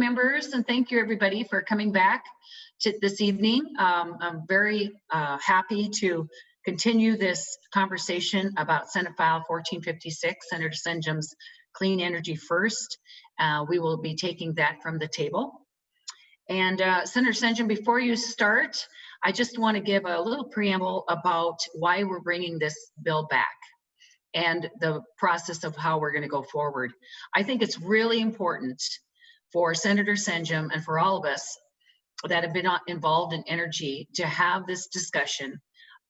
members, and thank you everybody for coming back to this evening. I'm very happy to continue this conversation about Senate File 1456, Senator Senjum's Clean Energy First. We will be taking that from the table. And Senator Senjum, before you start, I just want to give a little preamble about why we're bringing this bill back and the process of how we're going to go forward. I think it's really important for Senator Senjum and for all of us that have been involved in energy to have this discussion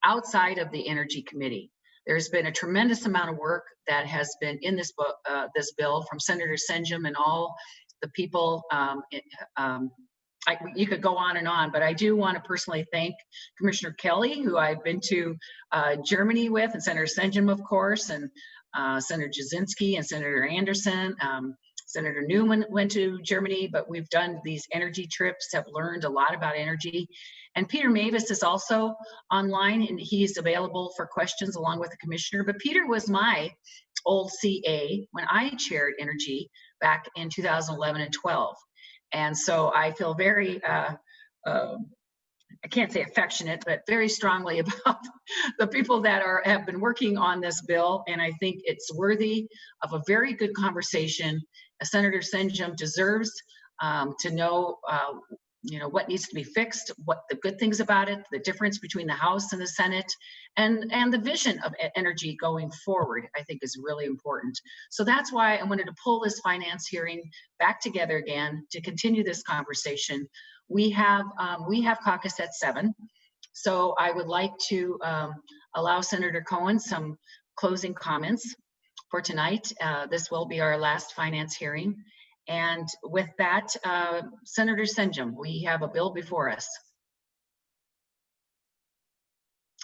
outside of the Energy Committee. There's been a tremendous amount of work that has been in this book, this bill, from Senator Senjum and all the people. You could go on, but I do want to personally thank Commissioner Kelly, who I've been to Germany with, and Senator Senjum, of course, and Senator Jasinski and Senator Anderson. Senator Newman went to Germany, but we've done these energy trips, have learned a lot about energy. And Peter Mavis is also online, and he's available for questions along with the commissioner. But Peter was my old CA when I chaired energy back in 2011 and 12. And so I feel very, I can't say affectionate, but very strongly about the people that have been working on this bill. And I think it's worthy of a very good conversation. Senator Senjum deserves to know, what needs to be fixed, what the good things about it, the difference between the House and the Senate, and the vision of energy going forward, I think is really important. So that's why I wanted to pull this finance hearing back together again to continue this conversation. We have caucus at 7. So I would like to allow Senator Cohen some closing comments for tonight. This will be our last finance hearing. And with that, Senator Senjum, we have a bill before us.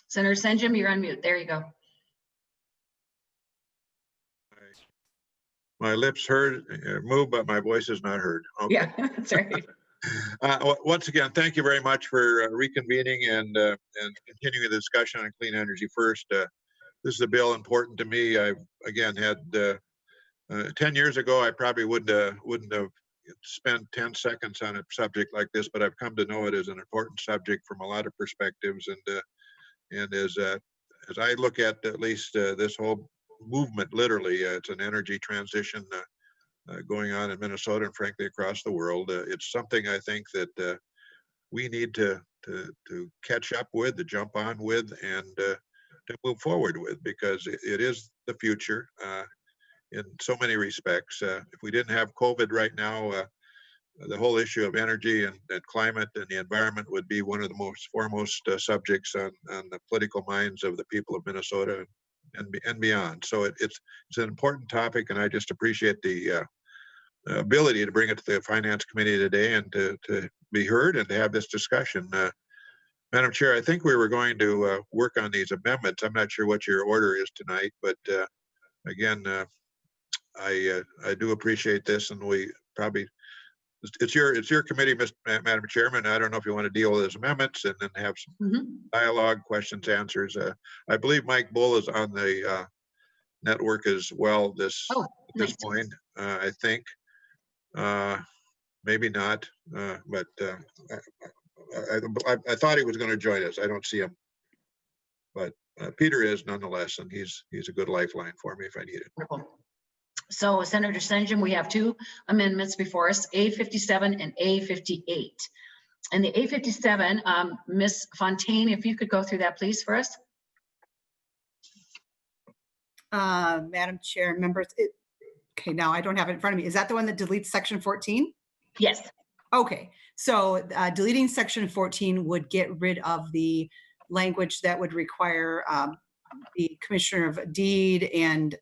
Senator Senjum, you're on mute. There you go. My lips move, but my voice is not heard. Okay. Yeah, that's right. Once again, thank you very much for reconvening and continuing the discussion on clean energy first. This is a bill important to me. I've again had 10 years ago, I probably wouldn't have spent 10 seconds on a subject like this, but I've come to know it as an important subject from a lot of perspectives. And as I look at least this whole movement, literally, it's an energy transition going on in Minnesota and frankly across the world. It's something I think that we need to catch up with, to jump on with, and to move forward with, because it is the future in so many respects. If we didn't have COVID right now, the whole issue of energy and climate and the environment would be one of the most foremost subjects on the political minds of the people of Minnesota and beyond. So it's an important topic, and I just appreciate the ability to bring it to the Finance Committee today and to be heard and to have this discussion. Madam Chair, I think we were going to work on these amendments. I'm not sure what your order is tonight, but again, I do appreciate this, and we probably it's your committee, Madam Chairman. I don't know if you want to deal with those amendments and then have some dialogue, questions, answers. I believe Mike Bull is on the network as well at this point. I think maybe not, but I thought he was going to join us. I don't see him, but Peter is nonetheless, and he's a good lifeline for me if I need it. Wonderful. So Senator Senjum, we have 2 amendments before us, A57 and A58. And the A57, Ms. Fontaine, if you could go through that, please, for us. Madam Chair, members, okay, now I don't have it in front of me. Is that the one that deletes section 14? Yes. Okay, so deleting section 14 would get rid of the language that would require the Commissioner of Deed and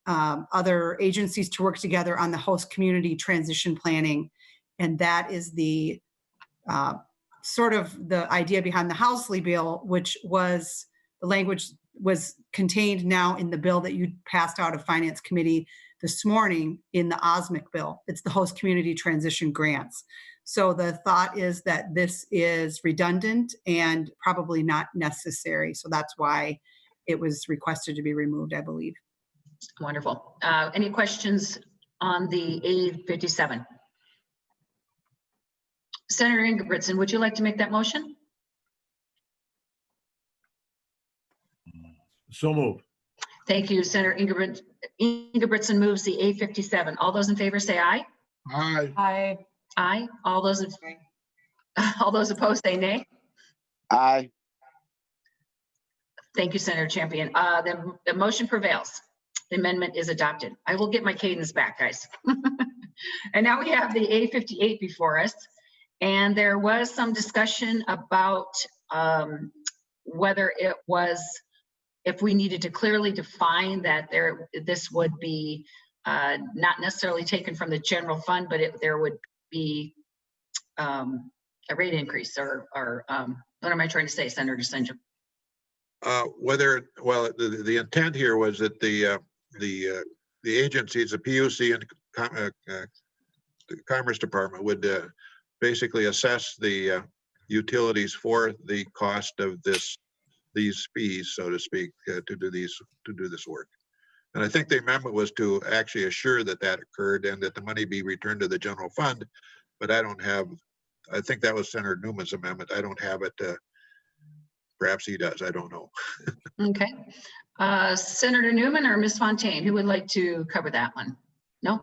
other agencies to work together on the host community transition planning. And that is the sort of the idea behind the Housley bill, which was the language was contained now in the bill that you passed out of Finance Committee this morning in the OSMIC bill. It's the host community transition grants. So the thought is that this is redundant and probably not necessary. So that's why it was requested to be removed, I believe. Wonderful. Any questions on the A57? Senator Ingebrigtsen, would you like to make that motion? So moved. Thank you, Senator Ingebrigtsen moves the A57. All those in favor say aye. Aye. Aye. Aye. All those opposed say nay. Aye. Thank you, Senator Champion. The motion prevails. The amendment is adopted. I will get my cadence back, guys. And now we have the A58 before us. And there was some discussion about whether it was, if we needed to clearly define that this would be not necessarily taken from the general fund, but there would be a rate increase or what am I trying to say, Senator Senjum? The intent here was that the agencies, the PUC and the Commerce Department would basically assess the utilities for the cost of these fees, so to speak, to do this work. And I think the amendment was to actually assure that occurred and that the money be returned to the general fund. But I think that was Senator Newman's amendment. I don't have it. Perhaps he does. I don't know. Okay. Senator Newman or Ms. Fontaine, who would like to cover that one? No?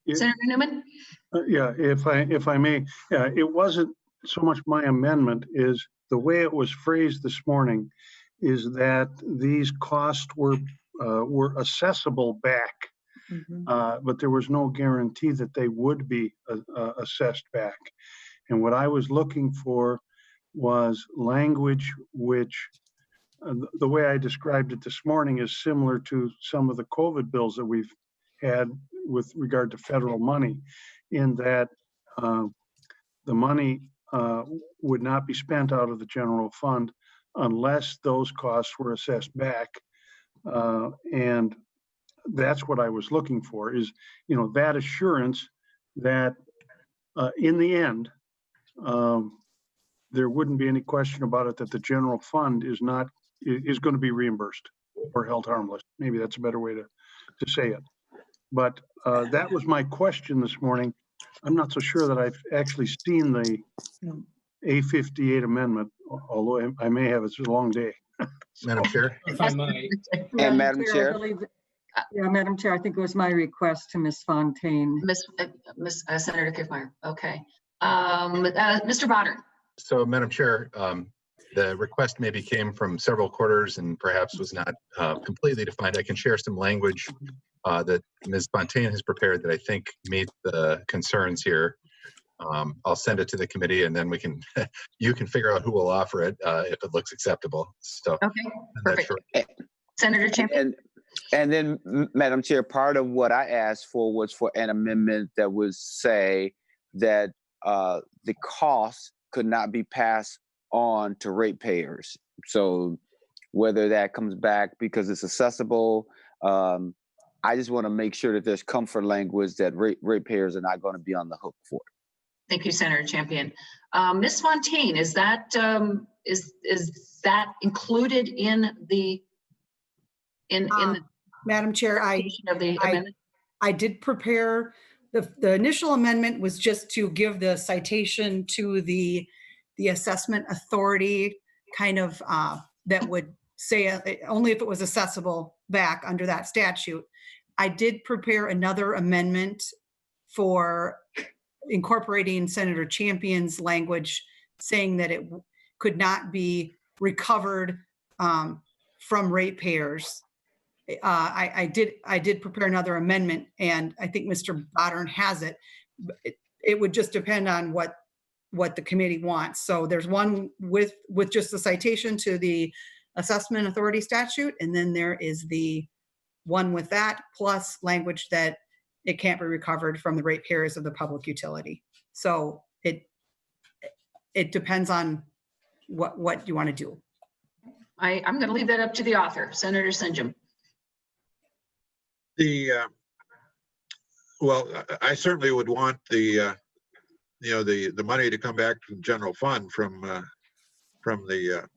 Yeah. Senator Newman? Yeah, if I may, it wasn't so much my amendment, is the way it was phrased this morning is that these costs were assessable back, but there was no guarantee that they would be assessed back. And what I was looking for was language which, the way I described it this morning, is similar to some of the COVID bills that we've had with regard to federal money, in that the money would not be spent out of the general fund unless those costs were assessed back. And that's what I was looking for, is, that assurance that in the end, there wouldn't be any question about it, that the general fund is going to be reimbursed or held harmless. Maybe that's a better way to say it. But that was my question this morning. I'm not so sure that I've actually seen the A58 amendment, although I may have. It's a long day. Madam Chair. If I might. And Madam I Chair. believe- Yeah, Madam Chair, I think it was my request to Ms. Fontaine. Senator Kiffmeyer. Okay. Mr. Botter. So, Madam Chair, the request maybe came from several quarters and perhaps was not completely defined. I can share some language that Ms. Fontaine has prepared that I think meet the concerns here. I'll send it to the committee, and then you can figure out who will offer it if it looks acceptable. So, Okay, perfect. Senator Champion. And then, Madam Chair, part of what I asked for was for an amendment that would say that the cost could not be passed on to ratepayers. So whether that comes back because it's accessible, I just want to make sure that there's comfort language that ratepayers are not going to be on the hook for it. Thank you, Senator Champion. Ms. Fontaine, is that included in the Madam Chair, of the amendment? I did prepare, the initial amendment was just to give the citation to the assessment authority, kind of that would say only if it was accessible back under that statute. I did prepare another amendment for incorporating Senator Champion's language, saying that it could not be recovered from ratepayers. I did prepare another amendment, and I think Mr. Bottern has it. It would just depend on what the committee wants. So there's one with just the citation to the assessment authority statute, and then there is the one with that plus language that it can't be recovered from the ratepayers of the public utility. So it depends on what you want to do. I'm going to leave that up to the author, Senator Senjum. Well, I certainly would want the money to come back to the general fund from the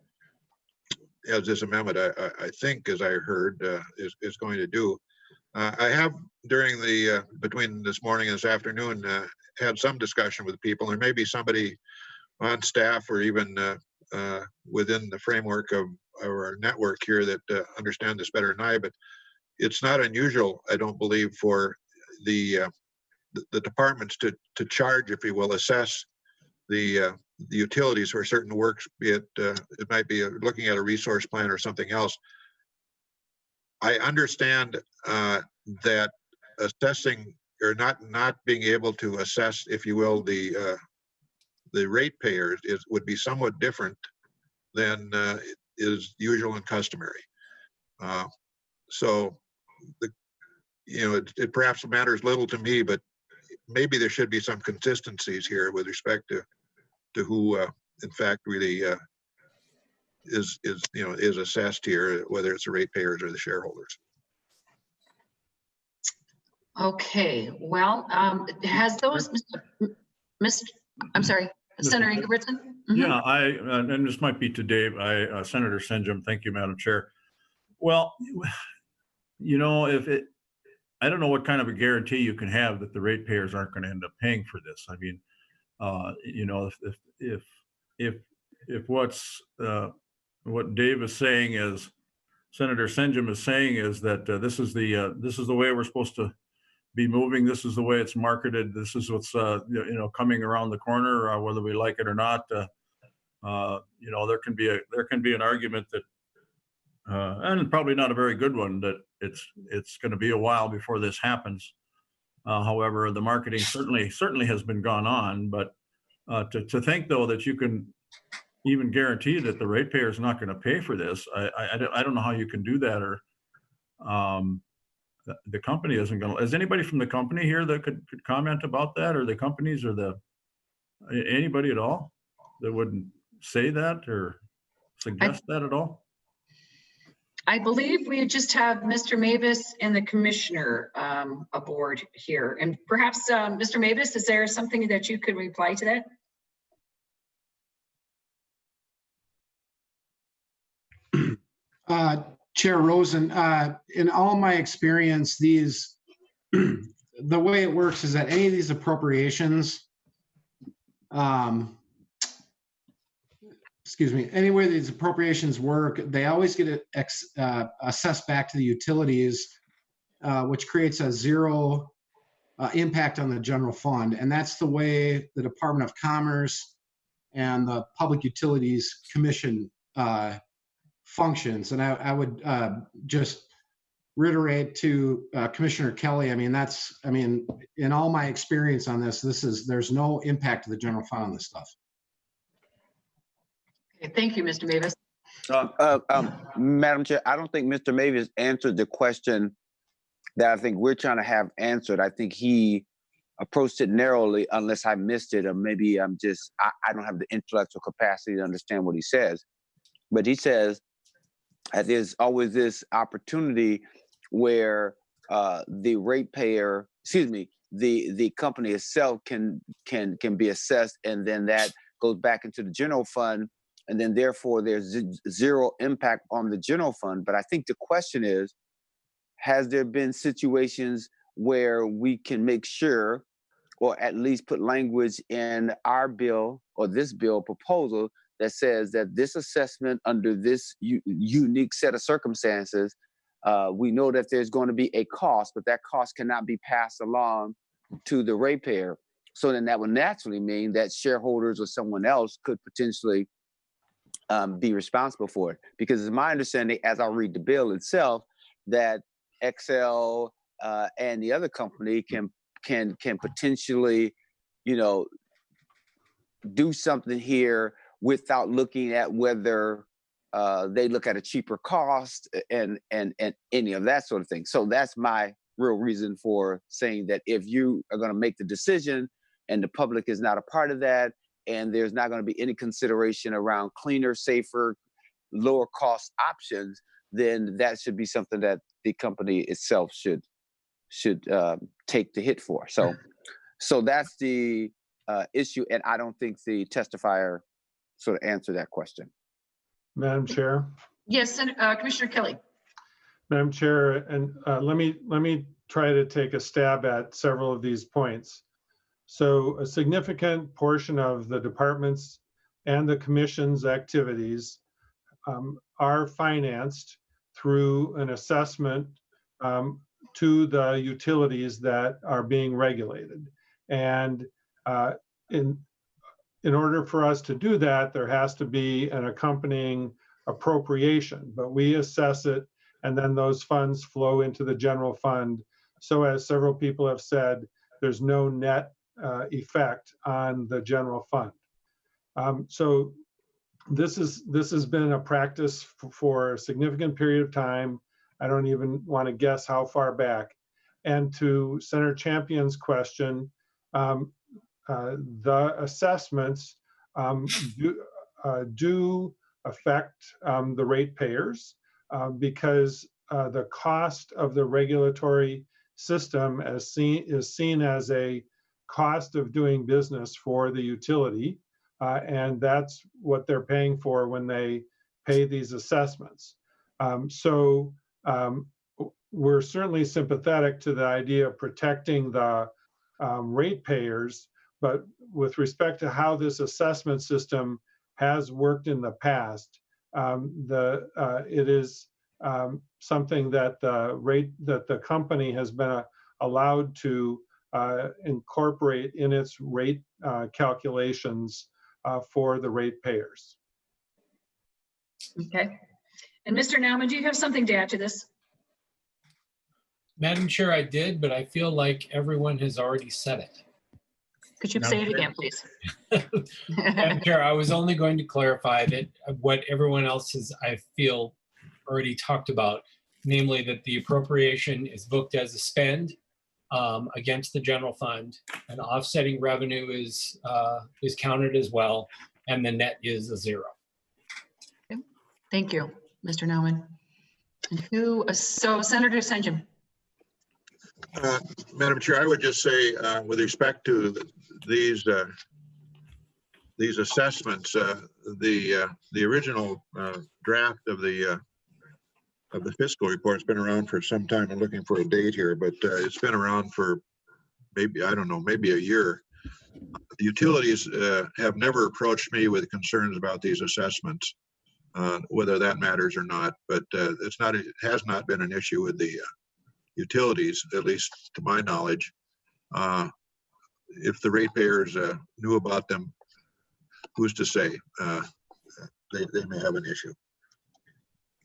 as this amendment I think, as I heard, is going to do. I have during between this morning and this afternoon had some discussion with people, and maybe somebody on staff or even within the framework of our network here that understand this better than I, but it's not unusual, I don't believe, for the departments to charge, if you will, assess the utilities for certain works, be it it might be looking at a resource plan or something else. I understand that assessing or not being able to assess, if you will, the ratepayers would be somewhat different than is usual and customary. So it perhaps matters little to me, but maybe there should be some consistencies here with respect to who in fact really is assessed here, whether it's the ratepayers or the shareholders. Okay, well, has those, I'm sorry, Senator Ingebrigtsen? Mhm. Yeah, and this might be to Dave, Senator Senjum, thank you, Madam Chair. Well, I don't know what kind of a guarantee you can have that the ratepayers aren't going to end up paying for this. I mean, if what Dave is saying is, Senator Senjum is saying is that this is the way we're supposed to be moving. This is the way it's marketed. This is what's coming around the corner, whether we like it or not. There can be an argument that, and probably not a very good one, that it's going to be a while before this happens. However, the marketing certainly has been gone on, but to think though that you can even guarantee that the ratepayer is not going to pay for this, I don't know how you can do that, or the company isn't going to. Is anybody from the company here that could comment about that, or the companies, or anybody at all that wouldn't say that or suggest that at all? I believe we just have Mr. Mavis and the commissioner aboard here. And perhaps, Mr. Mavis, is there something that you could reply to that? Chair Rosen, in all my experience, the way it works is that any of these appropriations, any way these appropriations work, they always get assessed back to the utilities, which creates a zero impact on the general fund. And that's the way the Department of Commerce and the Public Utilities Commission functions. And I would just reiterate to Commissioner Kelly, in all my experience on this, there's no impact to the general fund on this stuff. Okay, thank you, Mr. Mavis. Madam Chair, I don't think Mr. Mavis answered the question that I think we're trying to have answered. I think he approached it narrowly, unless I missed it, or maybe I don't have the intellectual capacity to understand what he says. But he says that there's always this opportunity where the ratepayer, the company itself can be assessed, and then that goes back into the general fund, and then therefore there's zero impact on the general fund. But I think the question is, has there been situations where we can make sure, or at least put language in our bill or this bill proposal that says that this assessment under this unique set of circumstances, we know that there's going to be a cost, but that cost cannot be passed along to the ratepayer. So then that would naturally mean that shareholders or someone else could potentially be responsible for it. Because it's my understanding, as I read the bill itself, that Xcel and the other company can potentially, do something here without looking at whether they look at a cheaper cost and any of that sort of thing. So that's my real reason for saying that if you are going to make the decision and the public is not a part of that, and there's not going to be any consideration around cleaner, safer, lower cost options, then that should be something that the company itself should take the hit for. So that's the issue, and I don't think the testifier sort of answered that question. Madam Chair. Yes, Commissioner Kelly. Madam Chair, and let me try to take a stab at several of these points. So a significant portion of the department's and the commission's activities are financed through an assessment to the utilities that are being regulated. And in order for us to do that, there has to be an accompanying appropriation, but we assess it, and then those funds flow into the general fund. So as several people have said, there's no net effect on the general fund. So this has been a practice for a significant period of time. I don't even want to guess how far back. And to Senator Champion's question, the assessments do affect the ratepayers because the cost of the regulatory system is seen as a cost of doing business for the utility. And that's what they're paying for when they pay these assessments. So we're certainly sympathetic to the idea of protecting the ratepayers, but with respect to how this assessment system has worked in the past, it is something that the company has been allowed to incorporate in its rate calculations for the ratepayers. Okay. And Mr. Nauman, do you have something to add to this? Madam Chair, I did, but I feel like everyone has already said it. Could you say it again, please? Madam Chair, I was only going to clarify that what everyone else has, I feel, already talked about, namely that the appropriation is booked as a spend against the general fund, and offsetting revenue is counted as well, and the net is a zero. Okay. Thank you, Mr. Nauman. And so Senator Senjum. Madam Chair, I would just say, with respect to these assessments, the original draft of the fiscal report has been around for some time. I'm looking for a date here, but it's been around for maybe, I don't know, maybe a year. The utilities have never approached me with concerns about these assessments, whether that matters or not. But it has not been an issue with the utilities, at least to my knowledge. If the ratepayers knew about them, who's to say? They may have an issue.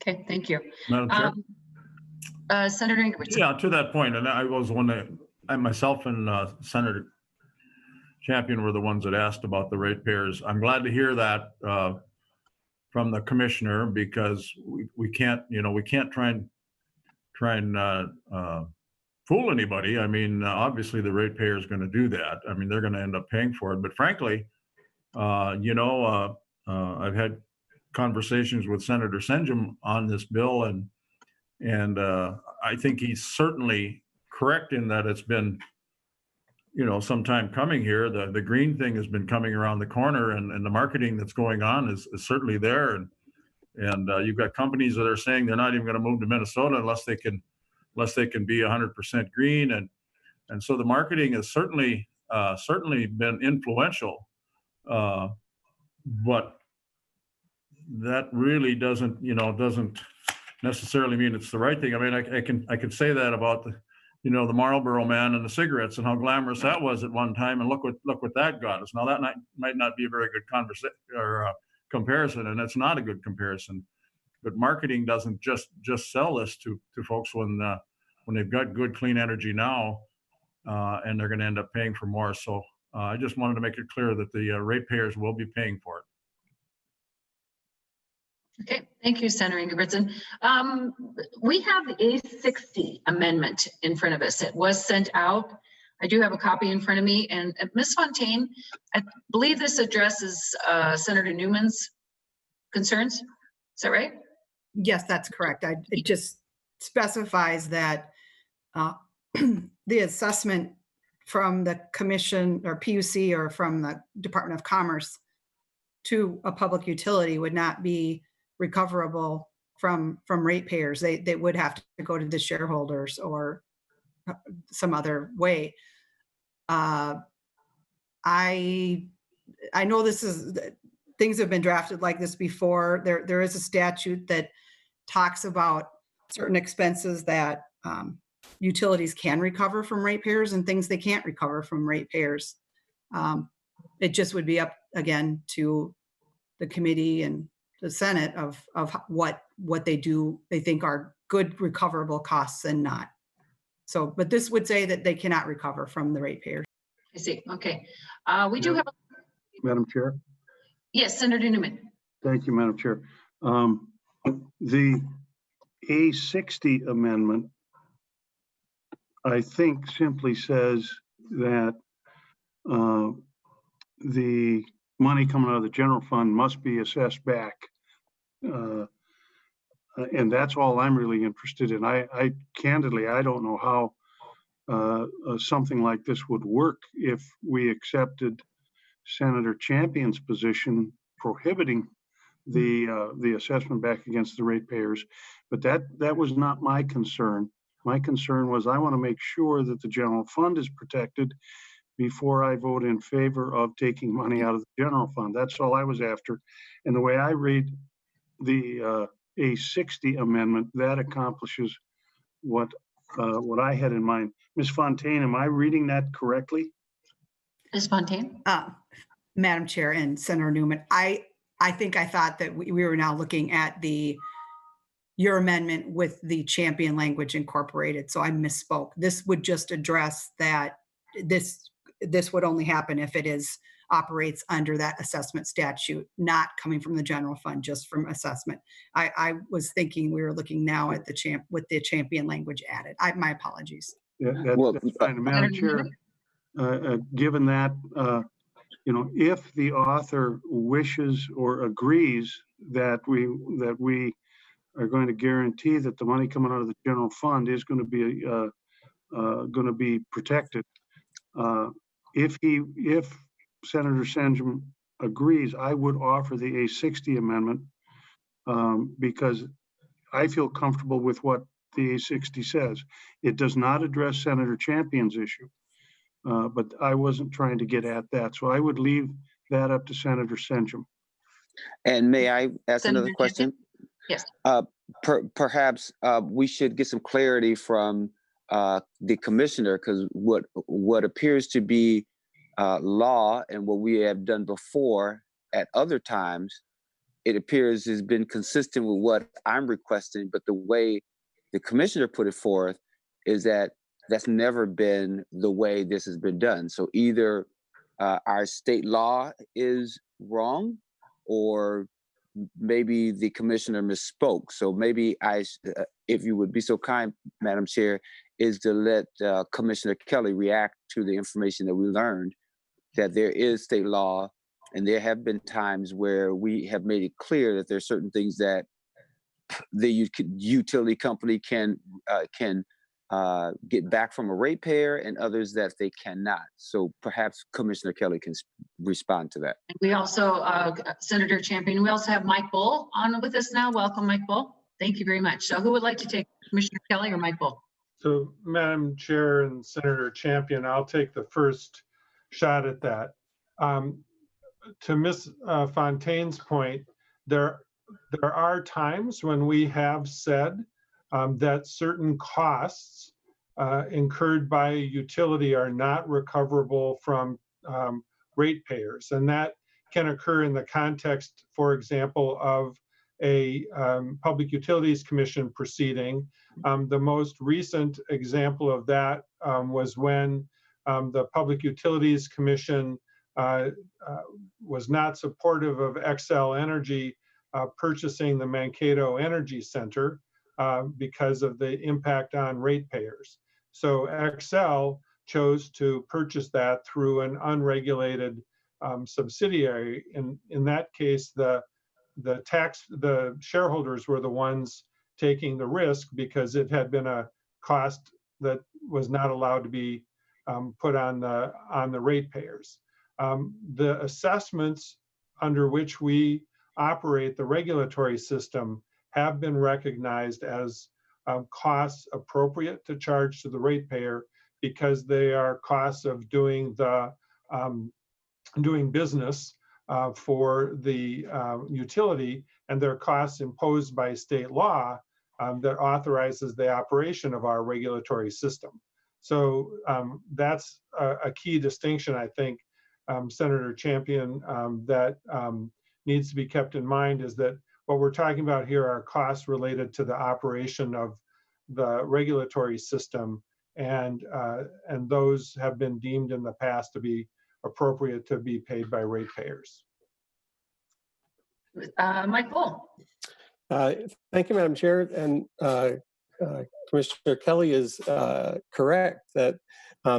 Okay, thank you. Madam Chair? Senator Ingebrigtsen. Yeah, to that point, and I was one that, I myself and Senator Champion were the ones that asked about the ratepayers. I'm glad to hear that from the commissioner, because we can't, we can't try and fool anybody. I mean, obviously the ratepayer is going to do that. I mean, they're going to end up paying for it. But frankly, I've had conversations with Senator Senjum on this bill, and I think he's certainly correct in that it's been, some time coming here. The green thing has been coming around the corner, and the marketing that's going on is certainly there. And you've got companies that are saying they're not even going to move to Minnesota unless they can be 100% green, and so the marketing has certainly been influential, but that really doesn't necessarily mean it's the right thing. I mean, I can say that about the Marlboro Man and the cigarettes and how glamorous that was at one time, and look what that got us. Now that might not be a very good conversation or comparison, and it's not a good comparison. But marketing doesn't just sell this to folks when they've got good clean energy now, and they're going to end up paying for more. So I just wanted to make it clear that the ratepayers will be paying for it. Okay, thank you, Senator Ingebrigtsen. We have the A60 amendment in front of us. It was sent out. I do have a copy in front of me, and Ms. Fontaine, I believe this addresses Senator Newman's concerns. Is that right? Yes, that's correct. It just specifies that the assessment from the commission or PUC or from the Department of Commerce to a public utility would not be recoverable from ratepayers. They would have to go to the shareholders or some other way. I know this is things have been drafted like this before. There is a statute that talks about certain expenses that utilities can recover from ratepayers and things they can't recover from ratepayers. It just would be up again to the committee and the Senate of what they think are good recoverable costs and not. So, but this would say that they cannot recover from the ratepayers. I see. Okay. We do have, Madam Chair. yes, Senator Newman. Thank you, Madam Chair. The A60 amendment, I think, simply says that the money coming out of the general fund must be assessed back. And that's all I'm really interested in. I candidly, I don't know how something like this would work if we accepted Senator Champion's position prohibiting the assessment back against the ratepayers. But that was not my concern. My concern was I want to make sure that the general fund is protected before I vote in favor of taking money out of the general fund. That's all I was after. And the way I read the A60 amendment, that accomplishes what I had in mind. Ms. Fontaine, am I reading that correctly? Ms. Fontaine? Madam Chair and Senator Newman, I think I thought that we were now looking at your amendment with the champion language incorporated. So I misspoke. This would just address that this would only happen if it operates under that assessment statute, not coming from the general fund, just from assessment. I was thinking we were looking now at with the champion language added. My apologies. Yeah, that's fine. Madam Chair, given that, if the author wishes or agrees that we are going to guarantee that the money coming out of the general fund is going to be protected, if Senator Senjum agrees, I would offer the A60 amendment because I feel comfortable with what the A60 says. It does not address Senator Champion's issue, but I wasn't trying to get at that. So I would leave that up to Senator Senjum. And may I ask Senator another question? Yes. Perhaps we should get some clarity from the commissioner, because what appears to be law and what we have done before at other times, it appears has been consistent with what I'm requesting, but the way the commissioner put it forth is that that's never been the way this has been done. So either our state law is wrong, or maybe the commissioner misspoke. So maybe if you would be so kind, Madam Chair, is to let Commissioner Kelly react to the information that we learned, that there is state law, and there have been times where we have made it clear that there are certain things that the utility company can get back from a ratepayer, and others that they cannot. So perhaps Commissioner Kelly can respond to that. We also, Senator Champion, we also have Mike Bull on with us now. Welcome, Mike Bull. Thank you very much. So who would like to take, Commissioner Kelly or Mike Bull? So Madam Chair and Senator Champion, I'll take the first shot at that. To Ms. Fontaine's point, there are times when we have said that certain costs incurred by a utility are not recoverable from ratepayers, and that can occur in the context, for example, of a Public Utilities Commission proceeding. The most recent example of that was when the Public Utilities Commission was not supportive of Xcel Energy purchasing the Mankato Energy Center because of the impact on ratepayers. So Xcel chose to purchase that through an unregulated subsidiary. In that case, the shareholders were the ones taking the risk because it had been a cost that was not allowed to be put on the ratepayers. The assessments under which we operate the regulatory system have been recognized as costs appropriate to charge to the ratepayer because they are costs of doing business for the utility, and there are costs imposed by state law that authorizes the operation of our regulatory system. So that's a key distinction, I think, Senator Champion, that needs to be kept in mind, is that what we're talking about here are costs related to the operation of the regulatory system, and those have been deemed in the past to be appropriate to be paid by ratepayers. Mike Bull. Thank you, Madam Chair. And Commissioner Kelly is correct that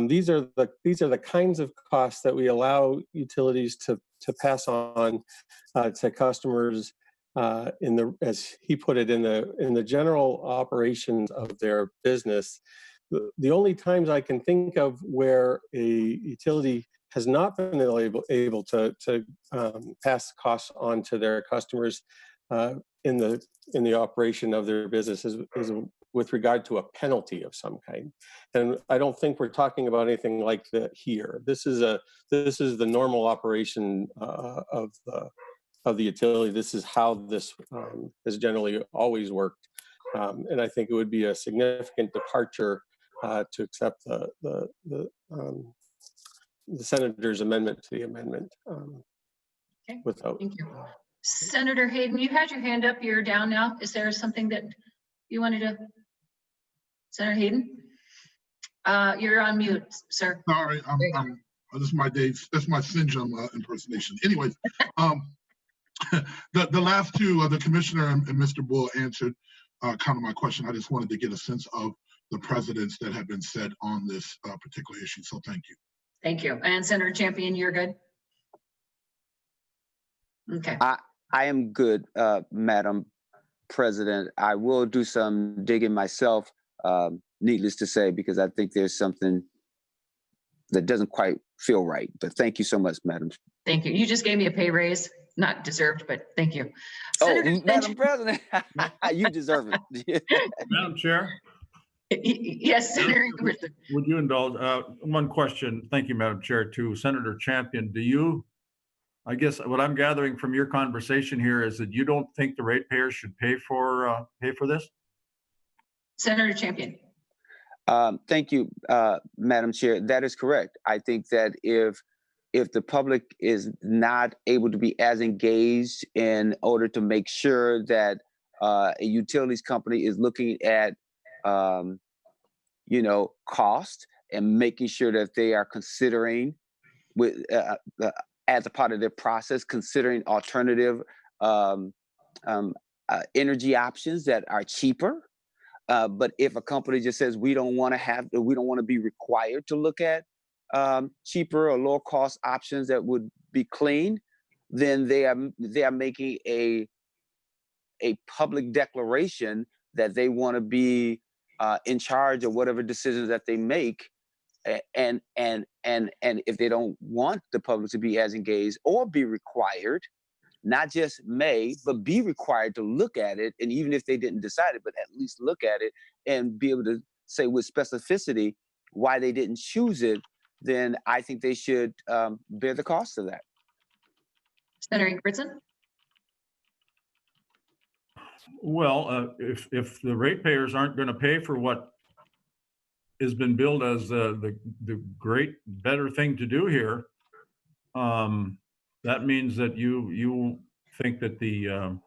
these are the kinds of costs that we allow utilities to pass on to customers as he put it, in the general operations of their business. The only times I can think of where a utility has not been able to pass costs on to their customers in the operation of their business is with regard to a penalty of some kind. And I don't think we're talking about anything like that here. This is the normal operation of the utility. This is how this has generally always worked. And I think it would be a significant departure to accept the senator's amendment to the amendment. Okay, without. thank you. Senator Hayden, you had your hand up. You're down now. Is there something that you wanted to? Senator Hayden, you're on mute, sir. Sorry, this is my Dave. That's my syndrome impersonation. Anyways, the last two, the commissioner and Mr. Bull answered kind of my question. I just wanted to get a sense of the precedents that have been set on this particular issue. So thank you. Thank you. And Senator Champion, you're good. Okay. I am good, Madam President. I will do some digging myself, needless to say, because I think there's something that doesn't quite feel right. But thank you so much, Madam. Thank you. You just gave me a pay raise, not deserved, but thank you. Oh, Madam President, you deserve it. Madam Chair? Yes, Senator Ingebrigtsen. Would you indulge one question? Thank you, Madam Chair. To Senator Champion, do you, I guess what I'm gathering from your conversation here is that you don't think the ratepayers should pay for this? Senator Champion. Thank you, Madam Chair. That is correct. I think that if the public is not able to be as engaged in order to make sure that a utilities company is looking at cost and making sure that they are considering as a part of their process, considering alternative energy options that are cheaper. But if a company just says we don't want to be required to look at cheaper or lower cost options that would be clean, then they are making a public declaration that they want to be in charge of whatever decisions that they make. And if they don't want the public to be as engaged or be required, not just may, but be required to look at it, and even if they didn't decide it, but at least look at it and be able to say with specificity why they didn't choose it, then I think they should bear the cost of that. Senator Ingebrigtsen. Well, if the ratepayers aren't going to pay for what has been billed as the great better thing to do here, that means that you think that the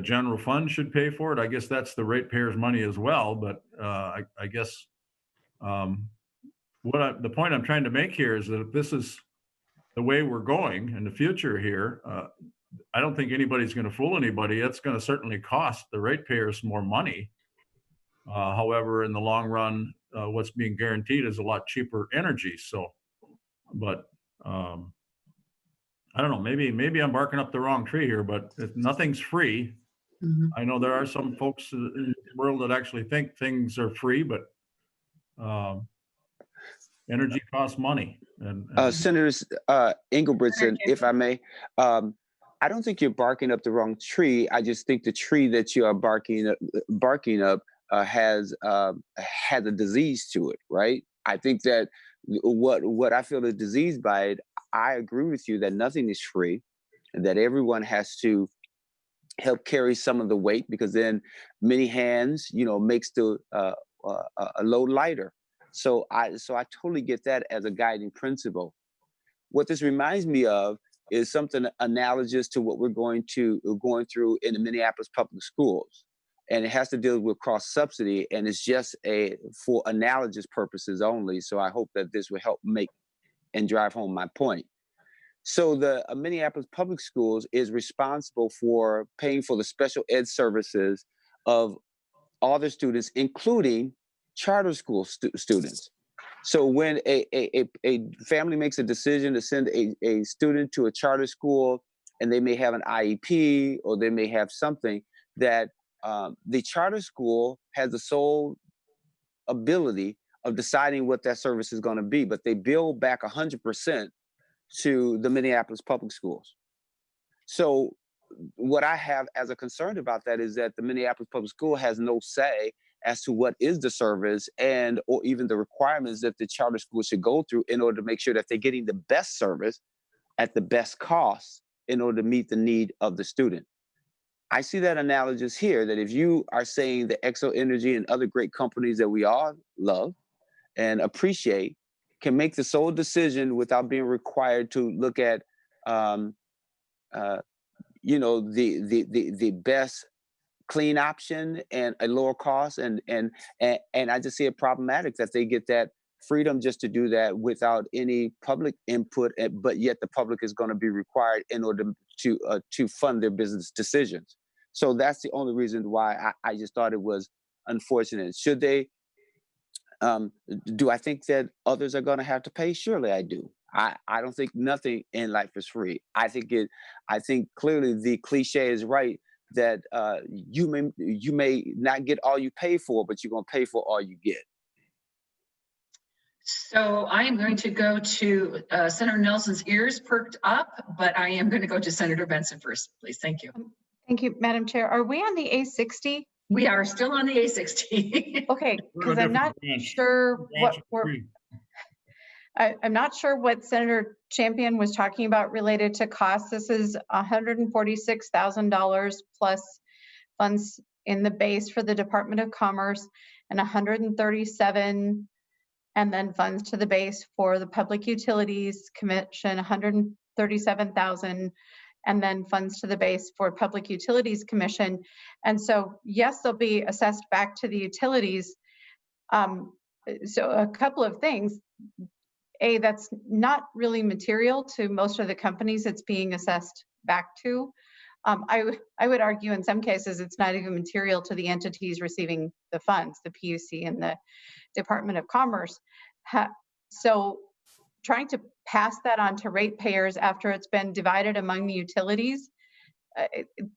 general fund should pay for it. I guess that's the ratepayers' money as well. But I guess the point I'm trying to make here is that if this is the way we're going in the future here, I don't think anybody's going to fool anybody. It's going to certainly cost the ratepayers more money. However, in the long run, what's being guaranteed is a lot cheaper energy. So, but I don't know, maybe I'm barking up the wrong tree here, but nothing's free. Mm-hmm. I know there are some folks in the world that actually think things are free, but energy costs money. And Senators Ingebrigtsen, if I may, I don't think you're barking up the wrong tree. I just think the tree that you are barking up has a disease to it, right? I think that what I feel is diseased by it, I agree with you that nothing is free, and that everyone has to help carry some of the weight, because then many hands, makes the a load lighter. So I totally get that as a guiding principle. What this reminds me of is something analogous to what we're going through in the Minneapolis public schools. And it has to deal with cross subsidy, and it's just for analogous purposes only. So I hope that this will help make and drive home my point. So the Minneapolis Public Schools is responsible for paying for the special ed services of all the students, including charter school students. So when a family makes a decision to send a student to a charter school, and they may have an IEP, or they may have something that the charter school has the sole ability of deciding what that service is going to be, but they bill back 100% to the Minneapolis Public Schools. So what I have as a concern about that is that the Minneapolis Public School has no say as to what is the service or even the requirements that the charter school should go through in order to make sure that they're getting the best service at the best cost in order to meet the need of the student. I see that analogous here, that if you are saying that Xcel Energy and other great companies that we all love and appreciate can make the sole decision without being required to look at the best clean option and a lower cost, and I just see it problematic that they get that freedom just to do that without any public input, but yet the public is going to be required in order to fund their business decisions. So that's the only reason why I just thought it was unfortunate. Should they? Do I think that others are going to have to pay? Surely I do. I don't think nothing in life is free. I think clearly the cliche is right that you may not get all you pay for, but you're going to pay for all you get. So I am going to go to Senator Nelson's ears perked up, but I am going to go to Senator Benson first, please. Thank you. Thank you, Madam Chair. Are we on the A60? We are still on the A60. Okay, because I'm not sure I'm not sure what Senator Champion was talking about related to costs. This is $146,000 plus funds in the base for the Department of Commerce, and 137, and then funds to the base for the Public Utilities Commission, 137,000, and then funds to the base for Public Utilities Commission. And so, yes, they'll be assessed back to the utilities. So a couple of things. A, that's not really material to most of the companies it's being assessed back to. I would argue in some cases it's not even material to the entities receiving the funds, the PUC and the Department of Commerce. So trying to pass that on to ratepayers after it's been divided among the utilities,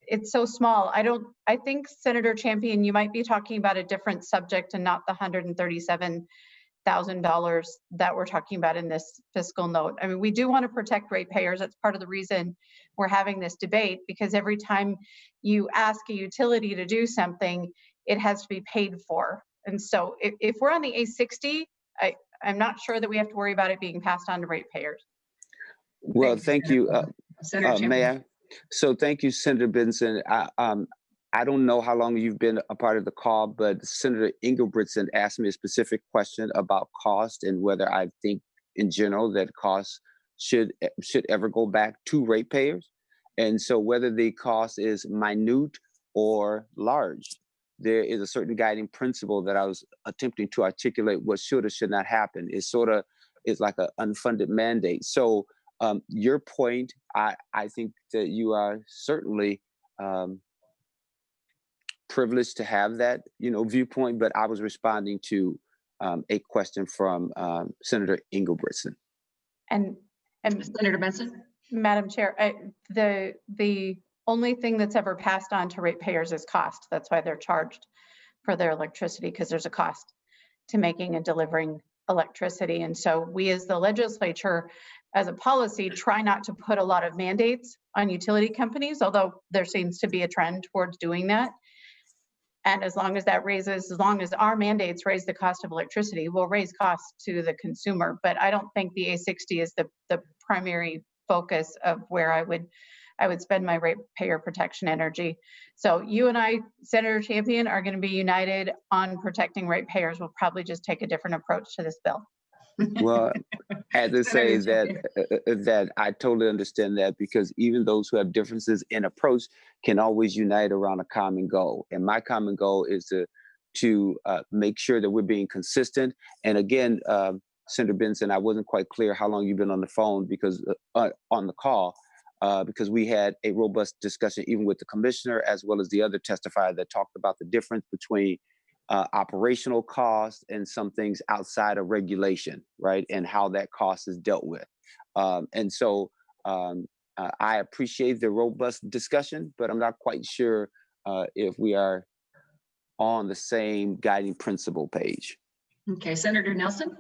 it's so small. I think, Senator Champion, you might be talking about a different subject and not the $137,000 that we're talking about in this fiscal note. I mean, we do want to protect ratepayers. That's part of the reason we're having this debate, because every time you ask a utility to do something, it has to be paid for. And so if we're on the A60, I'm not sure that we have to worry about it being passed on to ratepayers. Well, thank you, Senator Mayor. So thank you, Senator Benson. I don't know how long you've been a part of the call, but Senator Engelbrechtsen asked me a specific question about cost and whether I think in general that costs should ever go back to ratepayers. And so whether the cost is minute or large, there is a certain guiding principle that I was attempting to articulate what should or should not happen. It sort of is like an unfunded mandate. So your point, I think that you are certainly privileged to have that, viewpoint, but I was responding to a question from Senator Engelbrechtsen. And Senator Benson? Madam Chair, the only thing that's ever passed on to ratepayers is cost. That's why they're charged for their electricity, because there's a cost to making and delivering electricity. And so we as the legislature, as a policy, try not to put a lot of mandates on utility companies, although there seems to be a trend towards doing that. And as long as our mandates raise the cost of electricity, we'll raise costs to the consumer. But I don't think the A60 is the primary focus of where I would spend my ratepayer protection energy. So you and I, Senator Champion, are going to be united on protecting ratepayers. We'll probably just take a different approach to this bill. Well, I had to say that I totally understand that, because even those who have differences in approach can always unite around a common goal. And my common goal is to make sure that we're being consistent. And again, Senator Benson, I wasn't quite clear how long you've been on the phone because on the call, because we had a robust discussion even with the commissioner as well as the other testifier that talked about the difference between operational costs and some things outside of regulation, right? And how that cost is dealt with. And so I appreciate the robust discussion, but I'm not quite sure if we are on the same guiding principle page. Okay, Senator Nelson.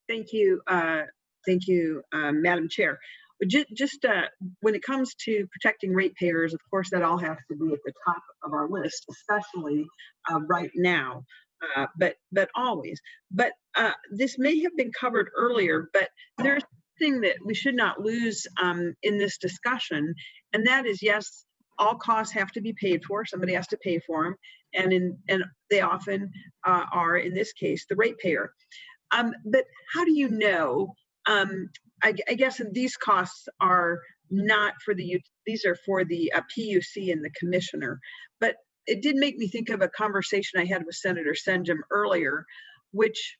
Thank you. Thank you, Madam Chair. Just when it comes to protecting ratepayers, of course, that all has to be at the top of our list, especially right now, but always. But this may have been covered earlier, but there's something that we should not lose in this discussion, and that is, yes, all costs have to be paid for. Somebody has to pay for them, and they often are, in this case, the ratepayer. But how do you know? I guess these costs are not for these are for the PUC and the commissioner. But it did make me think of a conversation I had with Senator Senjum earlier, which,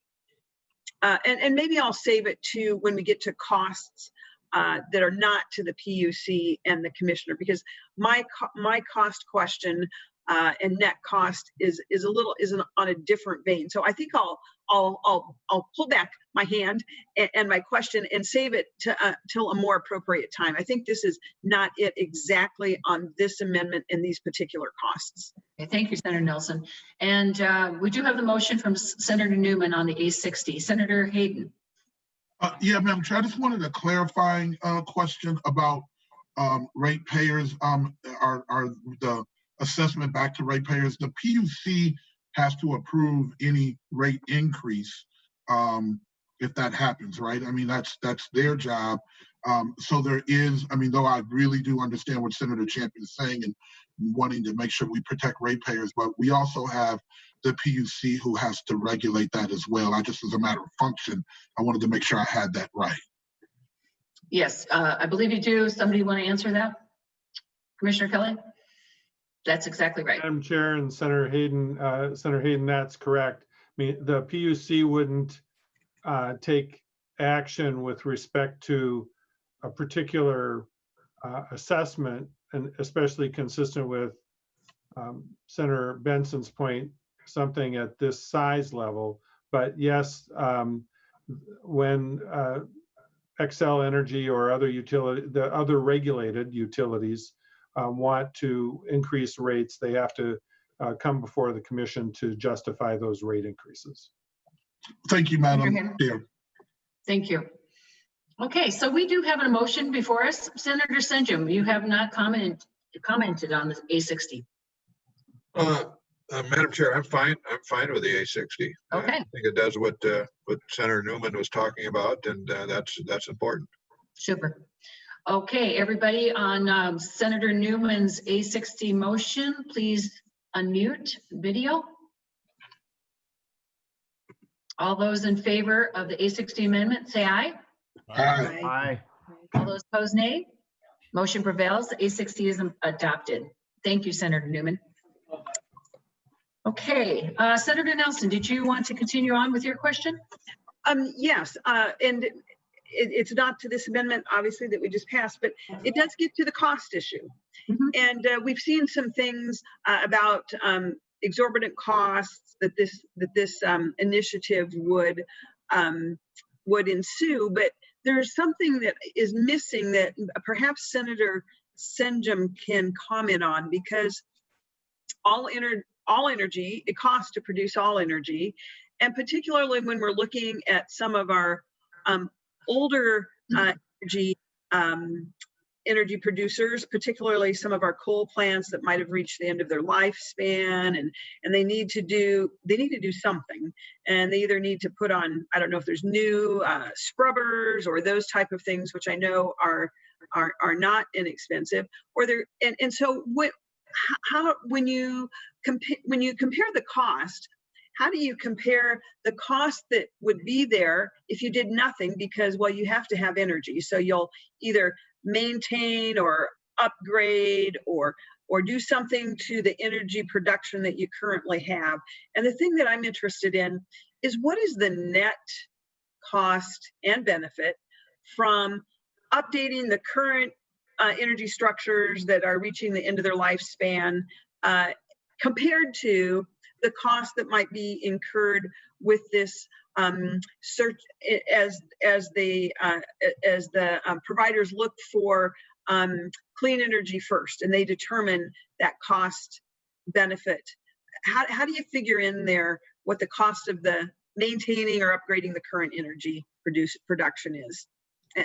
and maybe I'll save it to when we get to costs that are not to the PUC and the commissioner, because my cost question and net cost is on a different vein. So I think I'll pull back my hand and my question and save it till a more appropriate time. I think this is not it exactly on this amendment and these particular costs. Okay, thank you, Senator Nelson. And we do have the motion from Senator Newman on the A60. Senator Hayden. Yeah, Madam Chair, I just wanted a clarifying question about ratepayers. Are the assessment back to ratepayers? The PUC has to approve any rate increase if that happens, right? I mean, that's their job. So there is, I mean, though I really do understand what Senator Champion is saying and wanting to make sure we protect ratepayers, but we also have the PUC who has to regulate that as well. I just, as a matter of function, I wanted to make sure I had that right. Yes, I believe you do. Somebody want to answer that? Commissioner Kelly? That's exactly right. Madam Chair and Senator Hayden, that's correct. I mean, the PUC wouldn't take action with respect to a particular assessment, and especially consistent with Senator Benson's point, something at this size level. But yes, when Xcel Energy or other the other regulated utilities want to increase rates, they have to come before the commission to justify those rate increases. Thank you, Madam Chair. Thank you. Okay, so we do have a motion before us. Senator Senjum, you have not commented on the A60. Madam Chair, I'm fine with the A60. Okay. I think it does what Senator Newman was talking about, and that's important. Super. Okay, everybody on Senator Newman's A60 motion, please unmute video. All those in favor of the A60 amendment, say aye. Aye. Aye. All those opposed, nay. Motion prevails. The A60 is adopted. Thank you, Senator Newman. Okay, Senator Nelson, did you want to continue on with your question? Yes, and it's not to this amendment, obviously, that we just passed, but it does get to the cost issue. And we've seen some things about exorbitant costs that this initiative would ensue, but there's something that is missing that perhaps Senator Senjum can comment on, because all energy, it costs to produce all energy, and particularly when we're looking at some of our older energy energy producers, particularly some of our coal plants that might have reached the end of their lifespan, and they need to do something, and they either need to put on, I don't know if there's new scrubbers or those type of things, which I know are not inexpensive, or they're and so how when you compare the cost, how do you compare the cost that would be there if you did nothing? Because, well, you have to have energy. So you'll either maintain or upgrade or do something to the energy production that you currently have. And the thing that I'm interested in is, what is the net cost and benefit from updating the current energy structures that are reaching the end of their lifespan compared to the cost that might be incurred with this search as the providers look for clean energy first, and they determine that cost benefit. How do you figure in there what the cost of the maintaining or upgrading the current energy production is?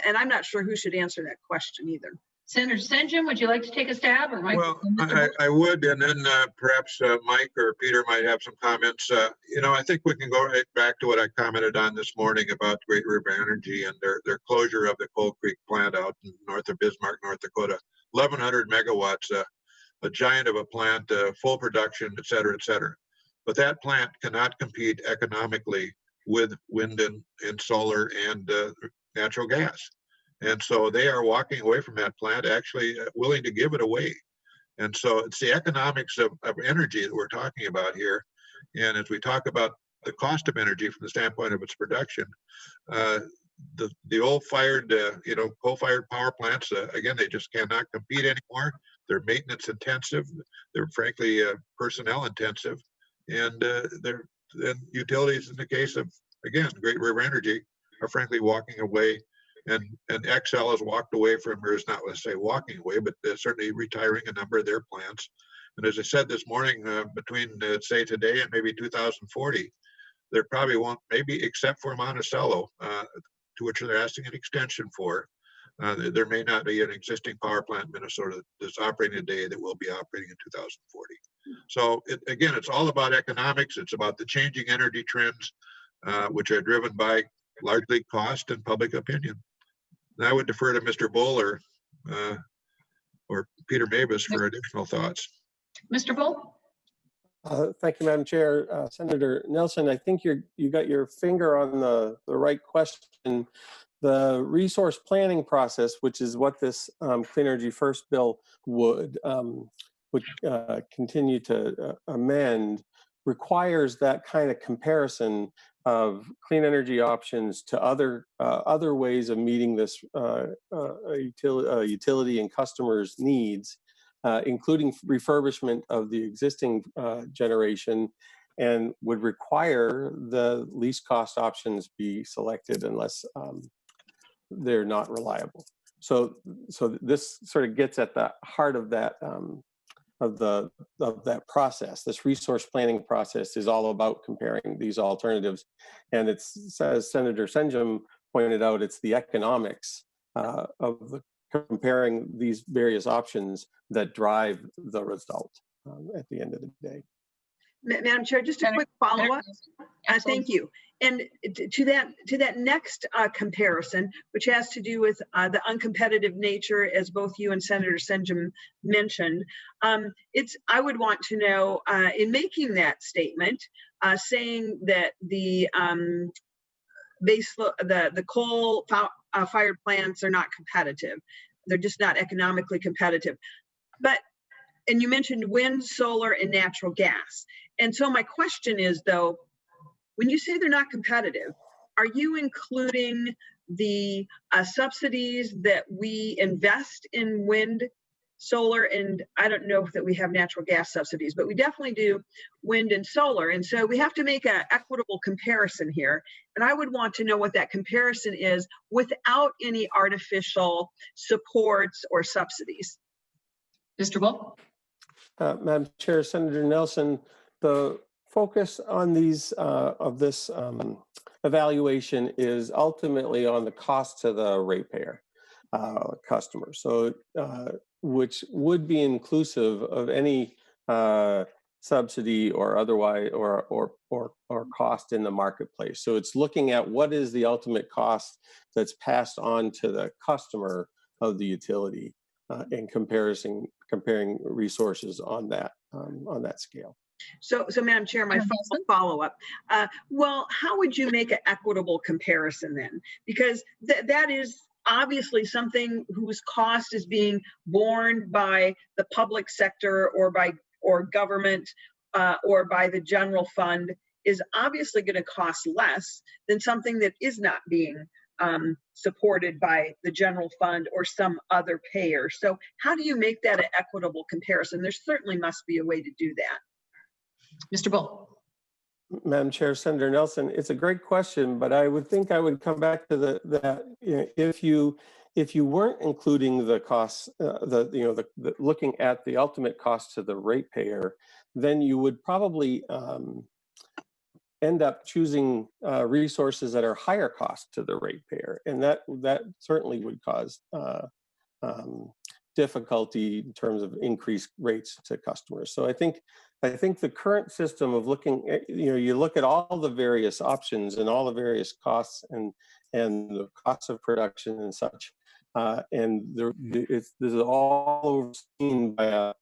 And I'm not sure who should answer that question either. Senator St. John, would you like to take a stab? Or Well, I would, and then perhaps Mike or Peter might have some comments. I think we can go right back to what I commented on this morning about Great River Energy and their closure of the Coal Creek plant out north of Bismarck, North Dakota. 1,100 megawatts, a giant of a plant, full production, et cetera, et cetera. But that plant cannot compete economically with wind and solar and natural gas. And so they are walking away from that plant, actually willing to give it away. And so it's the economics of energy that we're talking about here. And as we talk about the cost of energy from the standpoint of its production, the old-fired, coal-fired power plants, again, they just cannot compete anymore. They're maintenance intensive. They're frankly personnel intensive. And utilities, in the case of, again, Great River Energy, are frankly walking away. And Xcel has walked away from, or is not, let's say, walking away, but certainly retiring a number of their plants. And as I said this morning, between, say, today and maybe 2040, there probably won't, maybe except for Monticello, to which they're asking an extension for, there may not be an existing power plant in Minnesota that's operating today that will be operating in 2040. So, again, it's all about economics. It's about the changing energy trends, which are driven by largely cost and public opinion. And I would defer to Mr. Bull or Peter Mavis for additional thoughts. Mr. Bull? Thank you, Madam Chair. Senator Nelson, I think you got your finger on the right question. The resource planning process, which is what this Clean Energy First bill would continue to amend, requires that kind of comparison of clean energy options to other ways of meeting this utility and customers' needs, including refurbishment of the existing generation, and would require the least cost options be selected unless they're not reliable. So this sort of gets at the heart of that of that process. This resource planning process is all about comparing these alternatives, and it's, as Senator St. John pointed out, it's the economics of comparing these various options that drive the result at the end of the day. Madam Chair, just a quick follow-up. Thank you. And to that next comparison, which has to do with the uncompetitive nature, as both you and Senator St. John mentioned, I would want to know, in making that statement, saying that the coal-fired plants are not competitive, they're just not economically competitive. And you mentioned wind, solar, and natural gas. And so my question is, though, when you say they're not competitive, are you including the subsidies that we invest in wind, solar, and I don't know that we have natural gas subsidies, but we definitely do wind and solar. And so we have to make an equitable comparison here. And I would want to know what that comparison is without any artificial supports or subsidies. Mr. Bull? Madam Chair, Senator Nelson, the focus on these of this evaluation is ultimately on the cost to the ratepayer. customer. So which would be inclusive of any subsidy or otherwise or cost in the marketplace. So it's looking at what is the ultimate cost that's passed on to the customer of the utility and comparing resources on that scale. So Madam Chair, my follow-up. Well, how would you make an equitable comparison then? Because that is obviously something whose cost is being borne by the public sector or government or by the general fund is obviously going to cost less than something that is not being supported by the general fund or some other payer. So how do you make that an equitable comparison? There certainly must be a way to do that. Mr. Bull. Madam Chair, Senator Nelson, it's a great question, but I would think I would come back to that if you weren't including the costs, looking at the ultimate cost to the ratepayer, then you would probably end up choosing resources that are higher cost to the ratepayer, and that certainly would cause difficulty in terms of increased rates to customers. So I think the current system of looking at, you look at all the various options and all the various costs and the costs of production and such, and this is all overseen by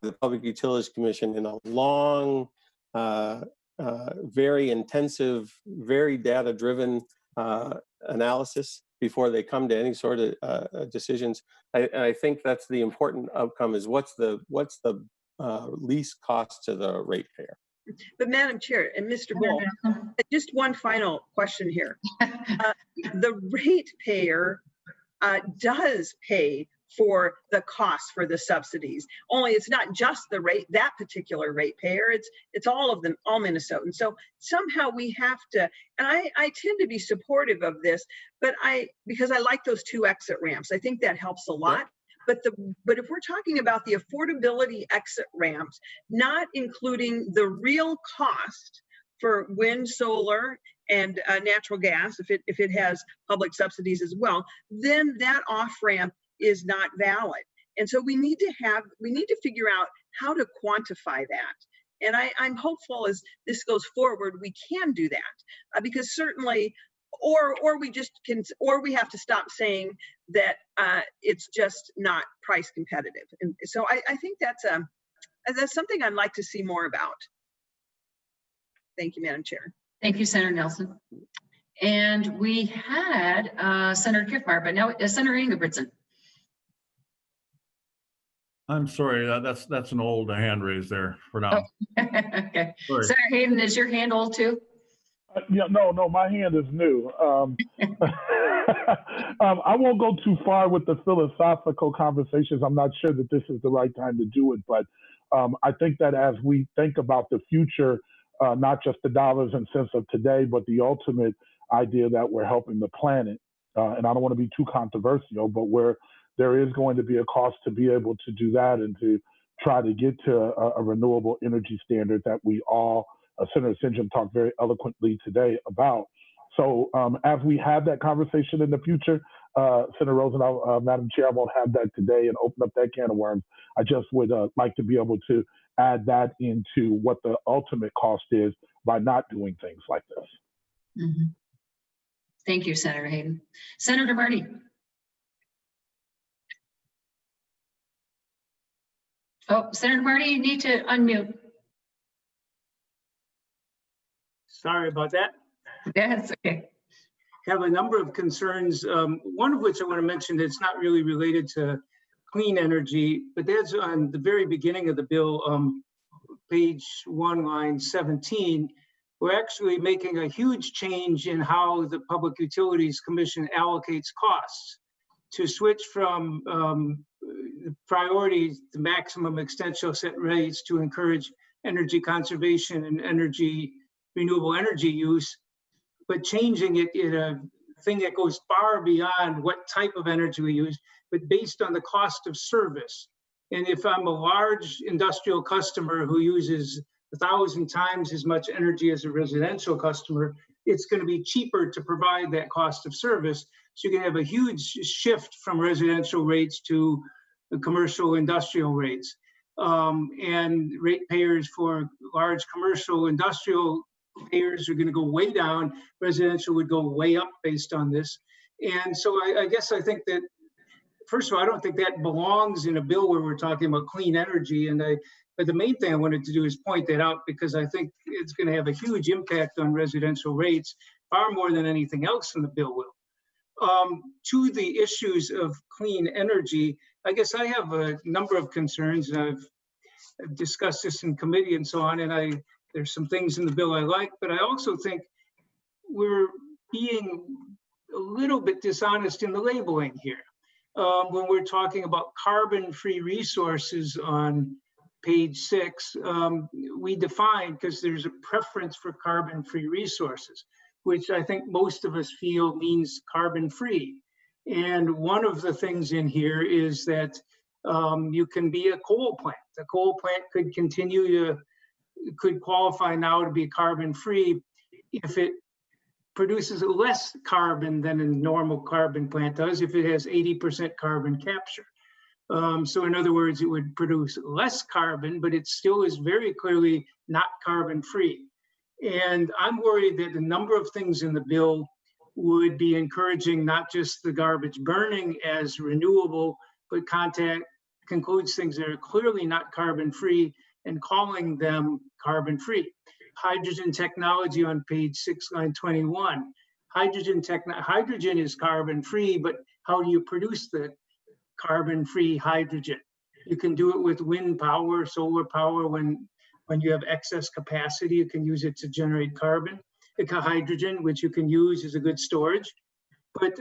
the Public Utilities Commission in a long, very intensive, very data-driven analysis before they come to any sort of decisions. I think that's the important outcome: is what's the least cost to the ratepayer. But Madam Chair and Mr. Bull, just one final question here. The ratepayer does pay for the cost for the subsidies. Only it's not just that particular ratepayer. It's all of them, all Minnesotans. So somehow we have to, and I tend to be supportive of this, but because I like those 2 exit ramps. I think that helps a lot. But if we're talking about the affordability exit ramps, not including the real cost for wind, solar, and natural gas, if it has public subsidies as well, then that off ramp is not valid. And so we need to figure out how to quantify that. And I'm hopeful as this goes forward, we can do that because certainly, or we have to stop saying that it's just not price competitive. And so I think that's something I'd like to see more about. Thank you, Madam Chair. Thank you, Senator Nelson. And we had Senator Kiffmeyer, but now Senator Ingebrigtsen. I'm sorry, that's an old hand raise there for now. Oh. Okay. Sorry. Senator Hayden, is your hand old too? Yeah, no, my hand is new. I won't go too far with the philosophical conversations. I'm not sure that this is the right time to do it, but I think that as we think about the future, not just the dollars and cents of today, but the ultimate idea that we're helping the planet, and I don't want to be too controversial, but where there is going to be a cost to be able to do that and to try to get to a renewable energy standard that we all, Senator St. John talked very eloquently today about. So as we have that conversation in the future, Senator Rosenau, Madam Chair, I won't have that today and open up that can of worms. I just would like to be able to add that into what the ultimate cost is by not doing things like this. Mm-hmm. Thank you, Senator Hayden. Senator Marty. Oh, Senator Marty, you need to unmute. Sorry about that. That's okay. Have a number of concerns, one of which I want to mention that's not really related to clean energy, but that's on the very beginning of the bill, page 1, line 17. We're actually making a huge change in how the Public Utilities Commission allocates costs to switch from priorities, the maximum extent shall set rates to encourage energy conservation and renewable energy use, but changing it in a thing that goes far beyond what type of energy we use, but based on the cost of service. And if I'm a large industrial customer who uses 1,000 times as much energy as a residential customer, it's going to be cheaper to provide that cost of service. So you're going to have a huge shift from residential rates to the commercial industrial rates. And ratepayers for large commercial industrial payers are going to go way down. Residential would go way up based on this. And so I guess I think that, first of all, I don't think that belongs in a bill where we're talking about clean energy. But the main thing I wanted to do is point that out, because I think it's going to have a huge impact on residential rates, far more than anything else in the bill will. To the issues of clean energy, I guess I have a number of concerns, and I've discussed this in committee and so on, and there's some things in the bill I like, but I also think we're being a little bit dishonest in the labeling here. When we're talking about carbon-free resources on page 6, we define, because there's a preference for carbon-free resources, which I think most of us feel means carbon-free. And one of the things in here is that you can be a coal plant. A coal plant could qualify now to be carbon-free if it produces less carbon than a normal carbon plant does, if it has 80% carbon capture. So in other words, it would produce less carbon, but it still is very clearly not carbon-free. And I'm worried that a number of things in the bill would be encouraging not just the garbage burning as renewable, but concludes things that are clearly not carbon-free and calling them carbon-free. Hydrogen technology on page 6, line 21. Hydrogen is carbon-free, but how do you produce the carbon-free hydrogen? You can do it with wind power, solar power. When you have excess capacity, you can use it to generate hydrogen, which you can use as a good storage. But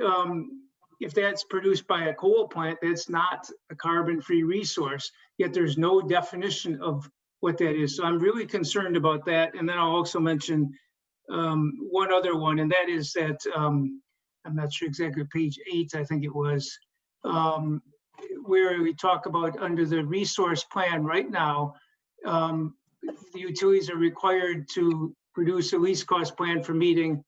if that's produced by a coal plant, that's not a carbon-free resource, yet there's no definition of what that is. So I'm really concerned about that. And then I'll also mention one other one, and that is that, I'm not sure exactly, page 8, I think it was, where we talk about under the resource plan right now, the utilities are required to produce a least cost plan for meeting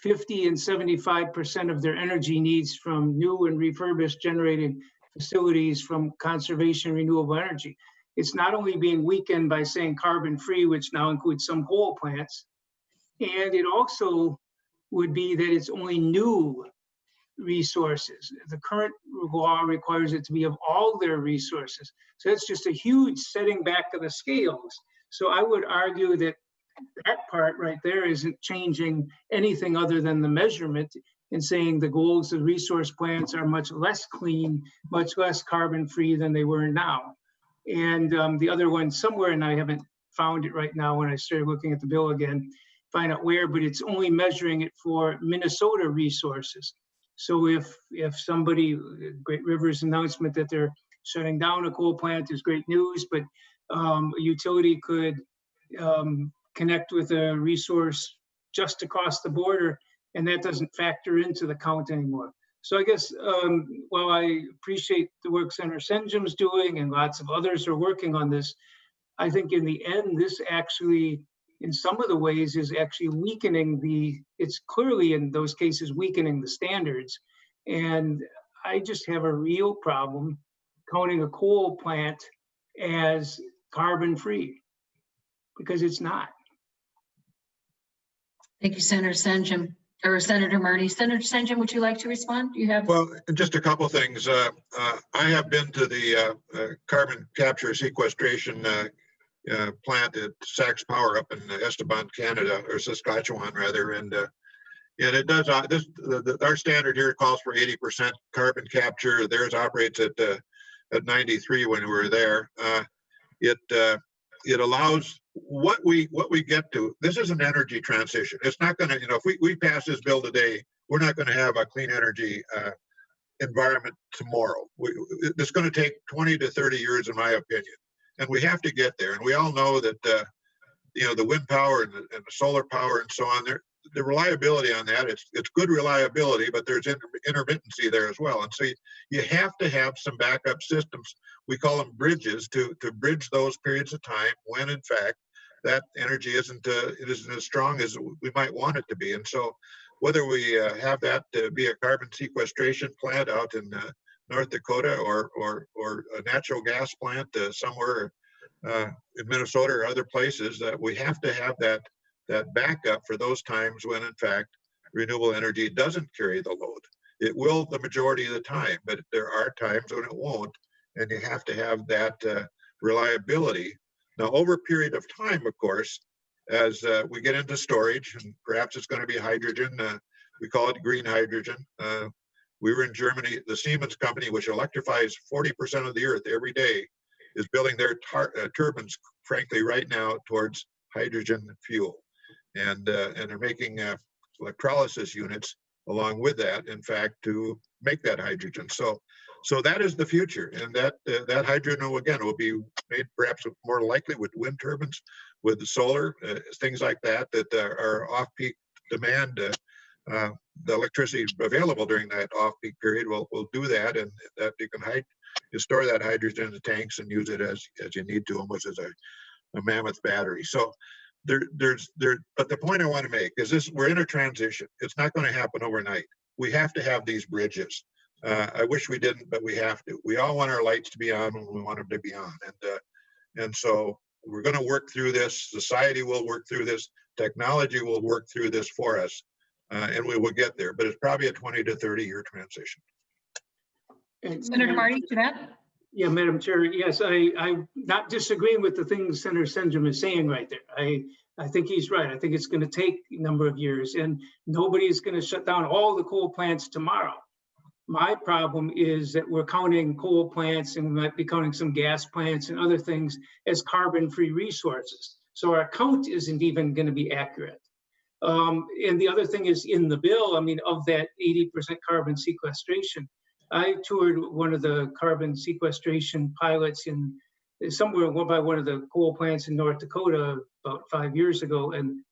50 and 75% of their energy needs from new and refurbished generating facilities from conservation renewable energy. It's not only being weakened by saying carbon-free, which now includes some coal plants, and it also would be that it's only new resources. The current law requires it to be of all their resources. So it's just a huge setting back of the scales. So I would argue that that part right there isn't changing anything other than the measurement and saying the goals of resource plants are much less clean, much less carbon-free than they were now. And the other one somewhere, and I haven't found it right now when I started looking at the bill again, find out where, but it's only measuring it for Minnesota resources. So if somebody, Great Rivers announcement that they're shutting down a coal plant is great news, but a utility could connect with a resource just across the border, and that doesn't factor into the count anymore. So I guess while I appreciate the work Senator Senjum's doing and lots of others are working on this, I think in the end, this actually, in some of the ways, is actually weakening it's clearly in those cases weakening the standards. And I just have a real problem counting a coal plant as carbon-free, because it's not. Thank you, Senator Senjum, or Senator Marty. Senator Senjum, would you like to respond? You have. Well, just a couple things. I have been to the carbon capture sequestration plant at Sachs Power up in Esteban, Canada, or Saskatchewan rather, and it does. Our standard here calls for 80% carbon capture. Theirs operates at 93 when we were there. It allows what we get to. This is an energy transition. It's not going to, if we pass this bill today, we're not going to have a clean energy environment tomorrow. It's going to take 20 to 30 years, in my opinion, and we have to get there. And we all know that the wind power and the solar power and so on, the reliability on that, it's good reliability, but there's intermittency there as well. And so you have to have some backup systems. We call them bridges to bridge those periods of time when, in fact, that energy it isn't as strong as we might want it to be. And so whether we have that be a carbon sequestration plant out in North Dakota or a natural gas plant somewhere in Minnesota or other places, that we have to have that backup for those times when, in fact, renewable energy doesn't carry the load. It will the majority of the time, but there are times when it won't, and you have to have that reliability. Now, over a period of time, of course, as we get into storage, and perhaps it's going to be hydrogen, we call it green hydrogen. We were in Germany, the Siemens company, which electrifies 40% of the earth every day, is building their turbines, frankly, right now towards hydrogen fuel. And they're making electrolysis units along with that, in fact, to make that hydrogen. So that is the future. And that hydrogen, again, will be made perhaps more likely with wind turbines, with the solar, things like that are off-peak demand. The electricity available during that off-peak period will do that, and that you store that hydrogen in the tanks and use it as you need to, almost as a mammoth battery. So but the point I want to make is this: we're in a transition. It's not going to happen overnight. We have to have these bridges. I wish we didn't, but we have to. We all want our lights to be on when we want them to be on, and so we're going to work through this. Society will work through this. Technology will work through this for us, and we will get there. But it's probably a 20 to 30-year transition. Senator Marty, to that? Yeah, Madam Chair. Yes, I'm not disagreeing with the things Senator Senjum is saying right there. I think he's right. I think it's going to take a number of years, and nobody's going to shut down all the coal plants tomorrow. My problem is that we're counting coal plants, and we might be counting some gas plants and other things as carbon-free resources. So our count isn't even going to be accurate. And the other thing is in the bill, I mean, of that 80% carbon sequestration, I toured one of the carbon sequestration pilots in somewhere by one of the coal plants in North Dakota about 5 years ago. And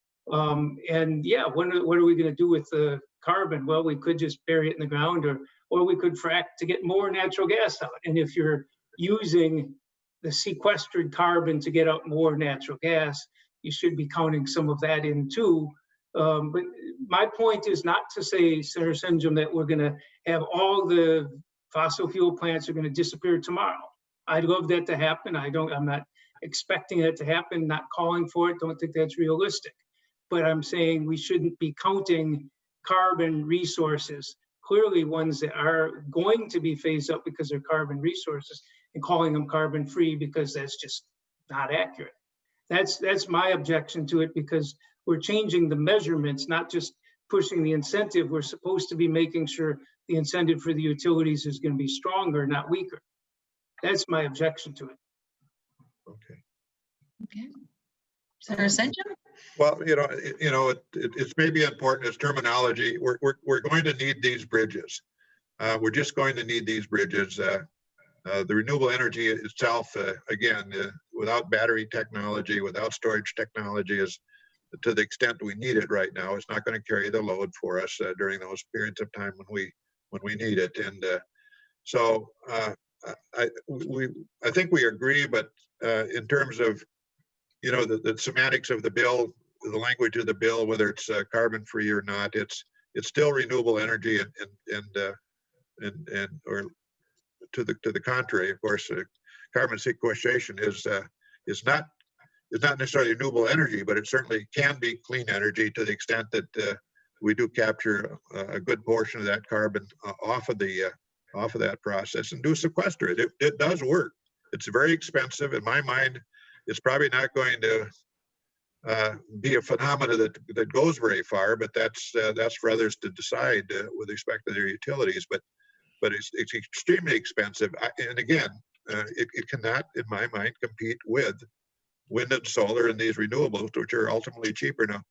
yeah, what are we going to do with the carbon? Well, we could just bury it in the ground, or we could frack to get more natural gas out. And if you're using the sequestered carbon to get out more natural gas, you should be counting some of that in too. But my point is not to say, Senator Senjum, that we're going to have all the fossil fuel plants are going to disappear tomorrow. I'd love that to happen. I'm not expecting it to happen, not calling for it. Don't think that's realistic. But I'm saying we shouldn't be counting carbon resources, clearly ones that are going to be phased out because they're carbon resources, and calling them carbon free because that's just not accurate. That's my objection to it, because we're changing the measurements, not just pushing the incentive. We're supposed to be making sure the incentive for the utilities is going to be stronger, not weaker. That's my objection to it. Okay. Senator Senjum? Well, it's maybe important as terminology. We're going to need these bridges. We're just going to need these bridges. The renewable energy itself, again, without battery technology, without storage technology, is to the extent we need it right now, it's not going to carry the load for us during those periods of time when we need it. And so I think we agree, but in terms of the semantics of the bill, the language of the bill, whether it's carbon free or not, it's still renewable energy, and or to the contrary, of course, carbon sequestration is not necessarily renewable energy, but it certainly can be clean energy to the extent that we do capture a good portion of that carbon off of that process and do sequester it. It does work. It's very expensive. In my mind, it's probably not going to be a phenomena that goes very far, but that's for others to decide with respect to their utilities. But it's extremely expensive, and again, it cannot, in my mind, compete with wind and solar and these renewables, which are ultimately cheaper. Now,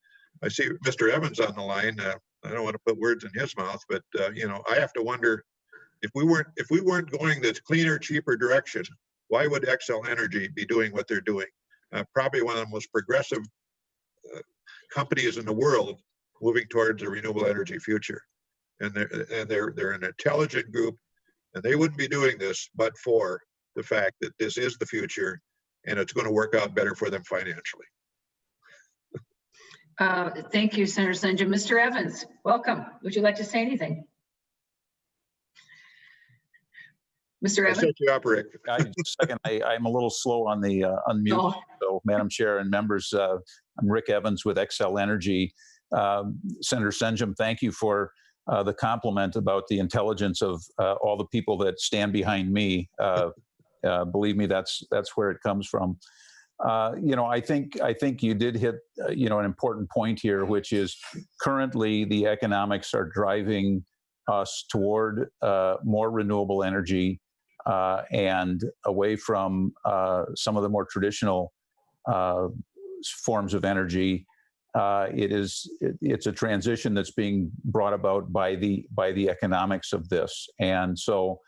I see Mr. Evans on the line. I don't want to put words in his mouth, but I have to wonder, if we weren't going this cleaner, cheaper direction, why would Xcel Energy be doing what they're doing? Probably one of the most progressive companies in the world, moving towards a renewable energy future. And they're an intelligent group, and they wouldn't be doing this but for the fact that this is the future, and it's going to work out better for them financially. Thank you, Senator Senjum. Mr. Evans, welcome. Would you like to say anything? Mr. I Evans? set you up, Rick. Just a second, I'm a little slow on the unmute. Oh. So, Madam Chair and members, I'm Rick Evans with Xcel Energy. Senator Senjum, thank you for the compliment about the intelligence of all the people that stand behind me. Believe me, that's where it comes from. I think you did hit an important point here, which is currently the economics are driving us toward more renewable energy and away from some of the more traditional forms of energy. It's a transition that's being brought about by the economics of this, and so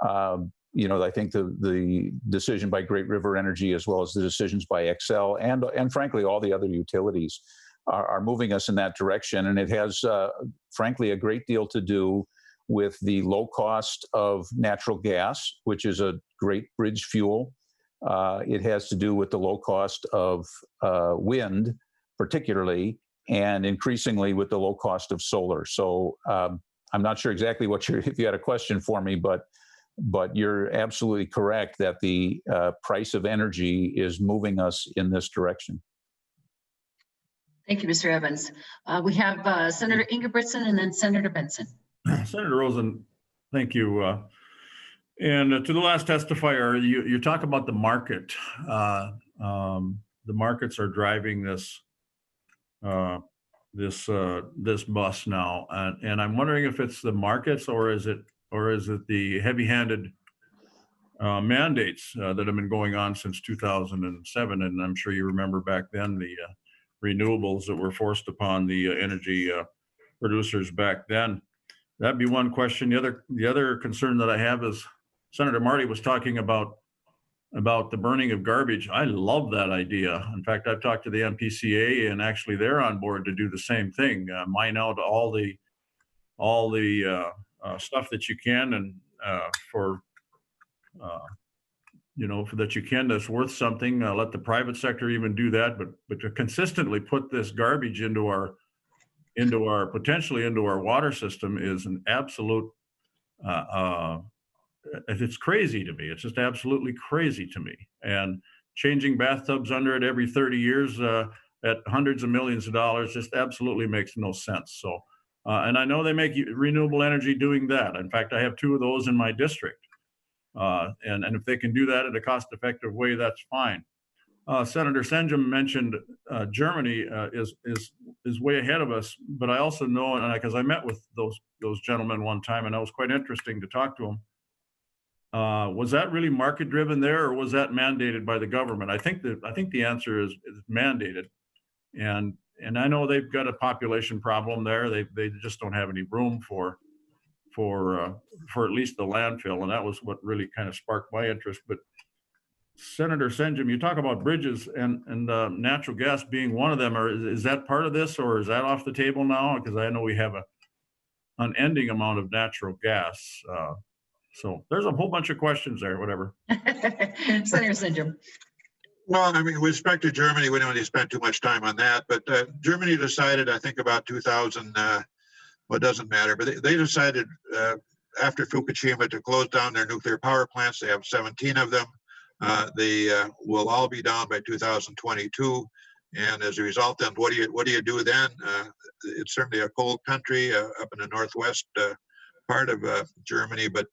I think the decision by Great River Energy, as well as the decisions by Xcel and frankly all the other utilities, are moving us in that direction, and it has frankly a great deal to do with the low cost of natural gas, which is a great bridge fuel. It has to do with the low cost of wind, particularly, and increasingly with the low cost of solar. So I'm not sure exactly if you had a question for me, but you're absolutely correct that the price of energy is moving us in this direction. Thank you, Mr. Evans. We have Senator Ingebrigtsen and then Senator Benson. Senator Rosen, thank you. And to the last testifier, you talk about the market. The markets are driving this bus now, and I'm wondering if it's the markets or is it the heavy-handed mandates that have been going on since 2007, and I'm sure you remember back then the renewables that were forced upon the energy producers back then. That'd be one question. The other concern that I have is Senator Marty was talking about the burning of garbage. I love that idea. In fact, I've talked to the MPCA, and actually they're on board to do the same thing. Mine out all the stuff that you can, and that you can that's worth something. Let the private sector even do that, but to consistently put this garbage potentially into our water system is an absolute. It's crazy to me. It's just absolutely crazy to me. And changing bathtubs under it every 30 years at hundreds of millions of dollars just absolutely makes no sense. So. And I know they make renewable energy doing that. In fact, I have 2 of those in my district. And if they can do that in a cost-effective way, that's fine. Senator Senjum mentioned Germany is way ahead of us, but I also know, and because I met with those gentlemen one time, and that was quite interesting to talk to them. Was that really market-driven there, or was that mandated by the government? I think the answer is mandated, and I know they've got a population problem there. They just don't have any room for at least the landfill, and that was what really kind of sparked my interest. But Senator Senjum, you talk about bridges and natural gas being one of them. Or is that part of this, or is that off the table now? Because I know we have an unending amount of natural gas. So there's a whole bunch of questions there. Whatever. Senator Senjum. Well, I mean, with respect to Germany, we don't need to spend too much time on that. But Germany decided, I think about 2000, well, it doesn't matter, but they decided after Fukushima to close down their nuclear power plants. They have 17 of them. They will all be down by 2022. And as a result, then what do you do then? It's certainly a cold country up in the northwest part of Germany, but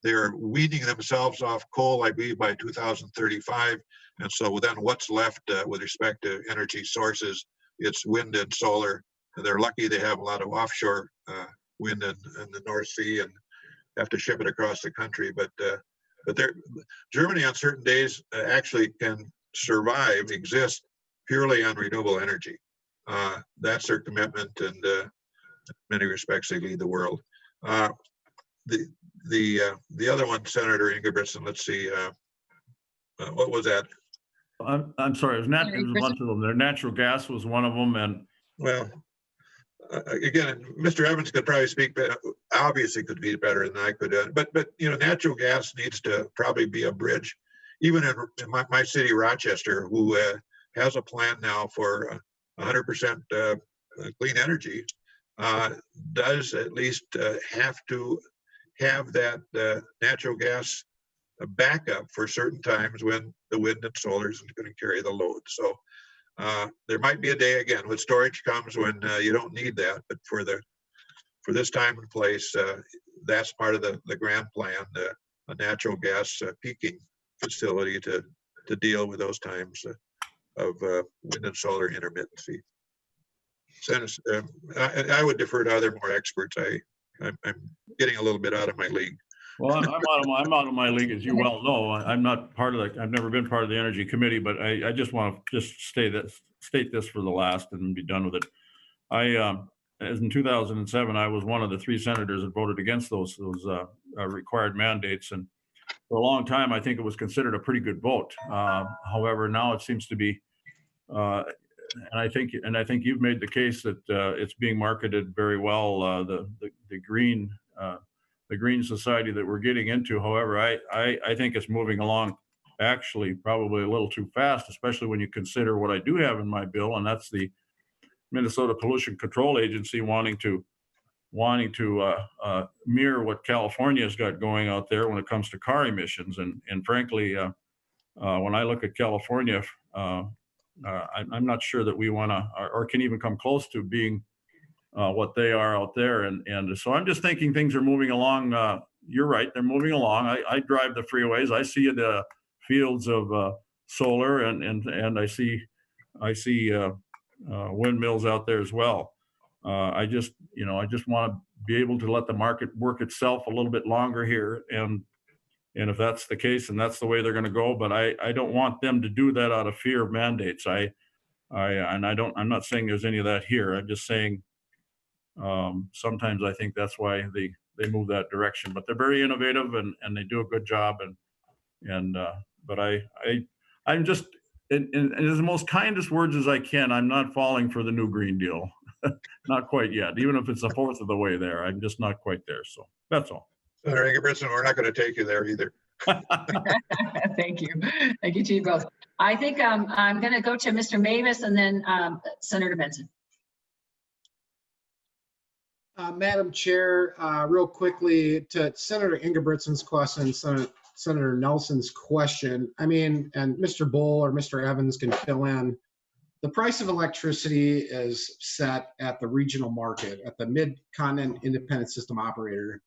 they are weaning themselves off coal, I believe, by 2035. And so then what's left with respect to energy sources? It's wind and solar. They're lucky they have a lot of offshore wind in the North Sea and have to ship it across the country. But Germany on certain days actually can exist purely on renewable energy. That's their commitment, and in many respects, they lead the world. The other one, Senator Ingebrigtsen, let's see, what was that? I'm sorry, it was a bunch of them. Their natural gas was one of them, and well, again, Mr. Evans could probably speak better, obviously could be better than I could, but natural gas needs to probably be a bridge. Even in my city, Rochester, who has a plan now for 100% clean energy, does at least have to have that natural gas backup for certain times when the wind and solar isn't going to carry the load. So there might be a day again when storage comes when you don't need that, but for this time and place, that's part of the grand plan, a natural gas peaking facility to deal with those times of wind and solar intermittency. I would defer to other more experts. I'm getting a little bit out of my league. Well, I'm out of my league, as you well know. I'm not part of I've never been part of the Energy Committee, but I just want to state this for the last and be done with it. As in 2007, I was one of the 3 senators that voted against those required mandates, and for a long time, I think it was considered a pretty good vote. However, now it seems to be, and I think you've made the case that it's being marketed very well. The green society that we're getting into. However, I think it's moving along actually probably a little too fast, especially when you consider what I do have in my bill, and that's the Minnesota Pollution Control Agency wanting to mirror what California's got going out there when it comes to car emissions. And frankly, when I look at California, I'm not sure that we want to or can even come close to being what they are out there. And so I'm just thinking things are moving along. You're right, they're moving along. I drive the freeways. I see the fields of solar and I see windmills out there as well. I just want to be able to let the market work itself a little bit longer here. And if that's the case, and that's the way they're going to go, but I don't want them to do that out of fear of mandates. I'm not saying there's any of that here. I'm just saying sometimes I think that's why they move that direction, but they're very innovative and they do a good job. But I'm just, in the most kindest words as I can, I'm not falling for the new Green Deal. Not quite yet. Even if it's a fourth of the way there, I'm just not quite there. So that's all. Senator Ingebrigtsen, we're not going to take you there either. Thank you. Thank you to you both. I think I'm going to go to Mr. Mavis and then Senator Benson. Madam Chair, real quickly to Senator Ingebrigtsen's question, Senator Nelson's question. I mean, and Mr. Bull or Mr. Evans can fill in. The price of electricity is set at the regional market, at the Mid-Continent Independent System Operator.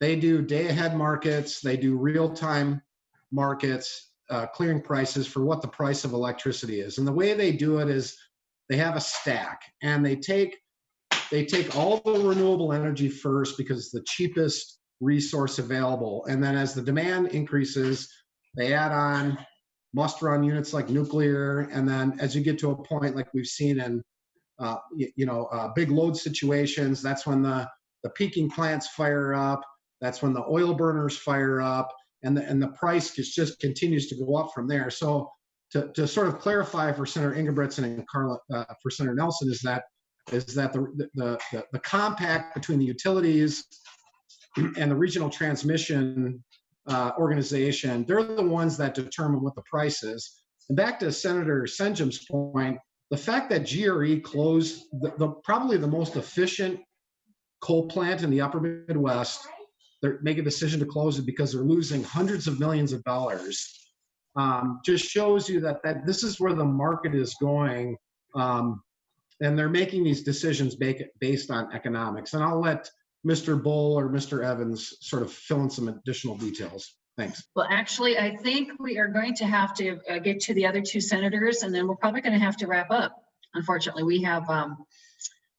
They do day-ahead markets. They do real-time markets, clearing prices for what the price of electricity is. And the way they do it is they have a stack, and they take all the renewable energy first because it's the cheapest resource available. And then as the demand increases, they add on must-run units like nuclear. And then as you get to a point like we've seen in, big load situations, that's when the peaking plants fire up. That's when the oil burners fire up, and the price just continues to go up from there. So to sort of clarify for Senator Ingebrigtsen and Carla, for Senator Nelson, is that the compact between the utilities and the regional transmission organization, they're the ones that determine what the price is. And back to Senator Senjum's point, the fact that GRE closed probably the most efficient coal plant in the upper Midwest, they're making a decision to close it because they're losing hundreds of millions of dollars. Just shows you that this is where the market is going. And they're making these decisions based on economics. And I'll let Mr. Bull or Mr. Evans sort of fill in some additional details. Thanks. Well, actually, I think we are going to have to get to the other two senators, and then we're probably going to have to wrap up. Unfortunately, we have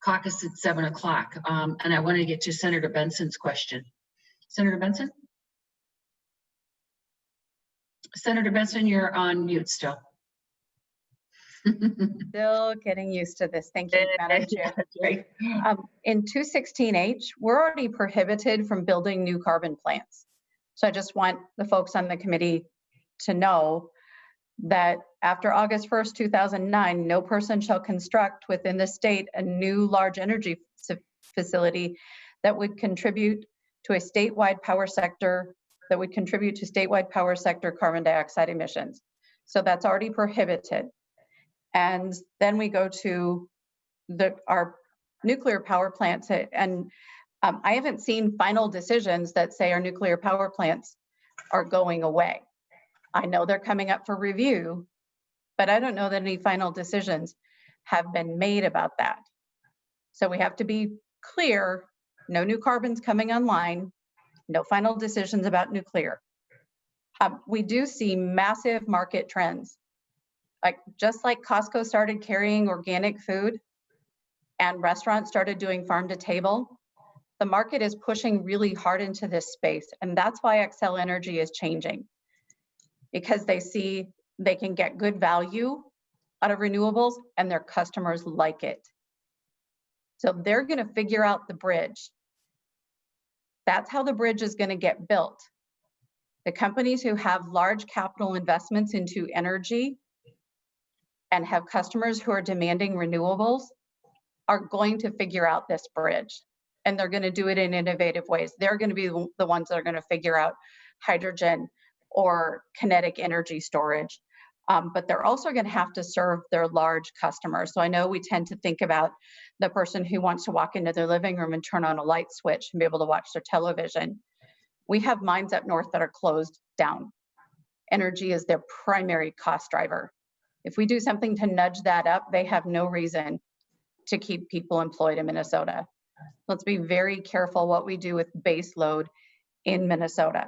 caucus at 7 o'clock, and I want to get to Senator Benson's question. Senator Benson? Senator Benson, you're on mute still. Still getting used to this. Thank you, Madam Chair. Right. In 216H, we're already prohibited from building new carbon plants. So I just want the folks on the committee to know that after August 1st, 2009, no person shall construct within the state a new large energy facility that would contribute to a statewide power sector, carbon dioxide emissions. So that's already prohibited. And then we go to our nuclear power plants. And I haven't seen final decisions that say our nuclear power plants are going away. I know they're coming up for review, but I don't know that any final decisions have been made about that. So we have to be clear, no new carbons coming online, no final decisions about nuclear. We do see massive market trends. Like just like Costco started carrying organic food and restaurants started doing farm to table, the market is pushing really hard into this space. And that's why Xcel Energy is changing, because they see they can get good value out of renewables and their customers like it. So they're going to figure out the bridge. That's how the bridge is going to get built. The companies who have large capital investments into energy and have customers who are demanding renewables are going to figure out this bridge. And they're going to do it in innovative ways. They're going to be the ones that are going to figure out hydrogen or kinetic energy storage. But they're also going to have to serve their large customers. So I know we tend to think about the person who wants to walk into their living room and turn on a light switch and be able to watch their television. We have mines up north that are closed down. Energy is their primary cost driver. If we do something to nudge that up, they have no reason to keep people employed in Minnesota. Let's be very careful what we do with base load in Minnesota.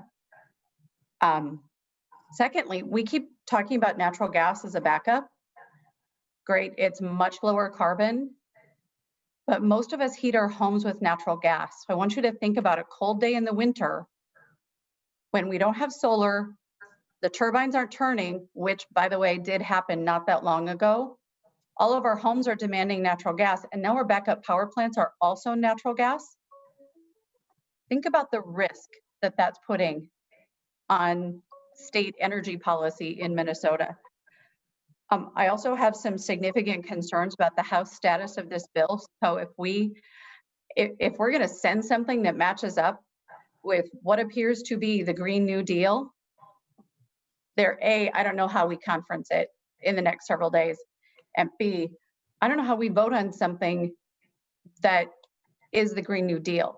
Secondly, we keep talking about natural gas as a backup. Great, it's much lower carbon, but most of us heat our homes with natural gas. So I want you to think about a cold day in the winter when we don't have solar, the turbines aren't turning, which by the way, did happen not that long ago. All of our homes are demanding natural gas, and now our backup power plants are also natural gas. Think about the risk that that's putting on state energy policy in Minnesota. I also have some significant concerns about the House status of this bill. So if we're going to send something that matches up with what appears to be the Green New Deal, I don't know how we conference it in the next several days. And B, I don't know how we vote on something that is the Green New Deal.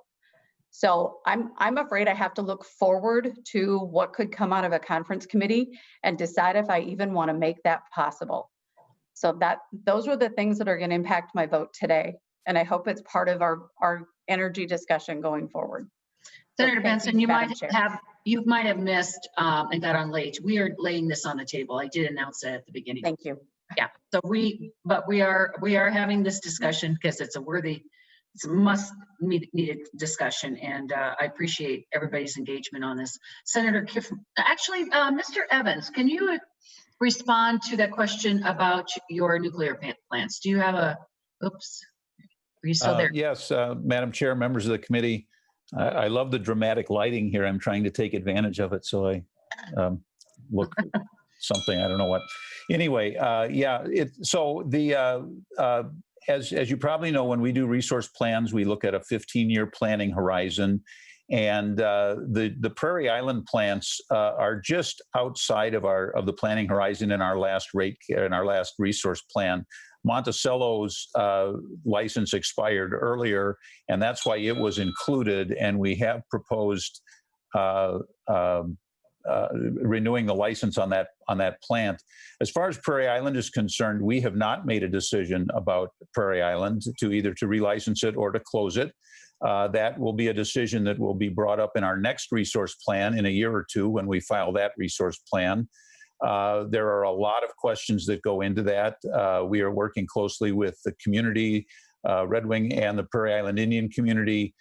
So I'm afraid I have to look forward to what could come out of a conference committee and decide if I even want to make that possible. So those are the things that are going to impact my vote today. And I hope it's part of our energy discussion going forward. Senator So Benson, you might Chair. have missed and got on late. We are laying this on the table. I did announce that at the beginning. Thank you. Yeah. So we are having this discussion because it's a must needed discussion, and I appreciate everybody's engagement on this. Senator Mr. Evans, can you respond to that question about your nuclear plants? Do you have oops, are you still there? Yes, Madam Chair, members of the committee. I love the dramatic lighting here. I'm trying to take advantage of it, so I look something, I don't know what. Anyway, yeah, as you probably know, when we do resource plans, we look at a 15-year planning horizon, and the Prairie Island plants are just outside of the planning horizon in our last resource plan. Monticello's license expired earlier, and that's why it was included, and we have proposed renewing the license on that plant. As far as Prairie Island is concerned, we have not made a decision about Prairie Island to either to relicense it or to close it. That will be a decision that will be brought up in our next resource plan in a year or two when we file that resource plan. There are a lot of questions that go into that. We are working closely with the community, Red Wing and the Prairie Island Indian community,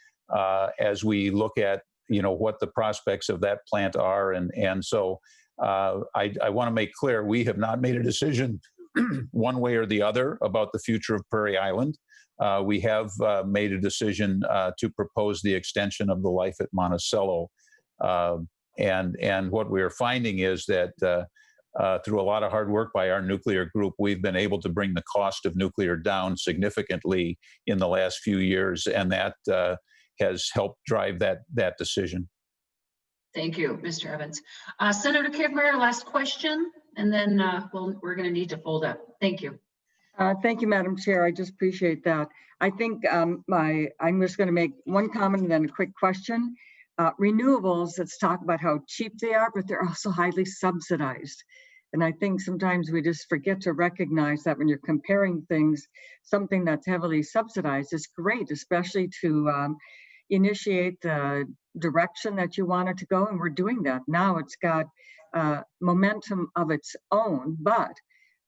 as we look at what the prospects of that plant are. And so I want to make clear, we have not made a decision one way or the other about the future of Prairie Island. We have made a decision to propose the extension of the life at Monticello. And what we're finding is that through a lot of hard work by our nuclear group, we've been able to bring the cost of nuclear down significantly in the last few years, and that has helped drive that decision. Thank you, Mr. Evans. Senator Kivmer, last question, and then we're going to need to fold up. Thank you. Thank you, Madam Chair. I just appreciate that. I think I'm just going to make one comment and then a quick question. Renewables, let's talk about how cheap they are, but they're also highly subsidized. And I think sometimes we just forget to recognize that when you're comparing things, something that's heavily subsidized is great, especially to initiate the direction that you want it to go. And we're doing that. Now it's got momentum of its own, but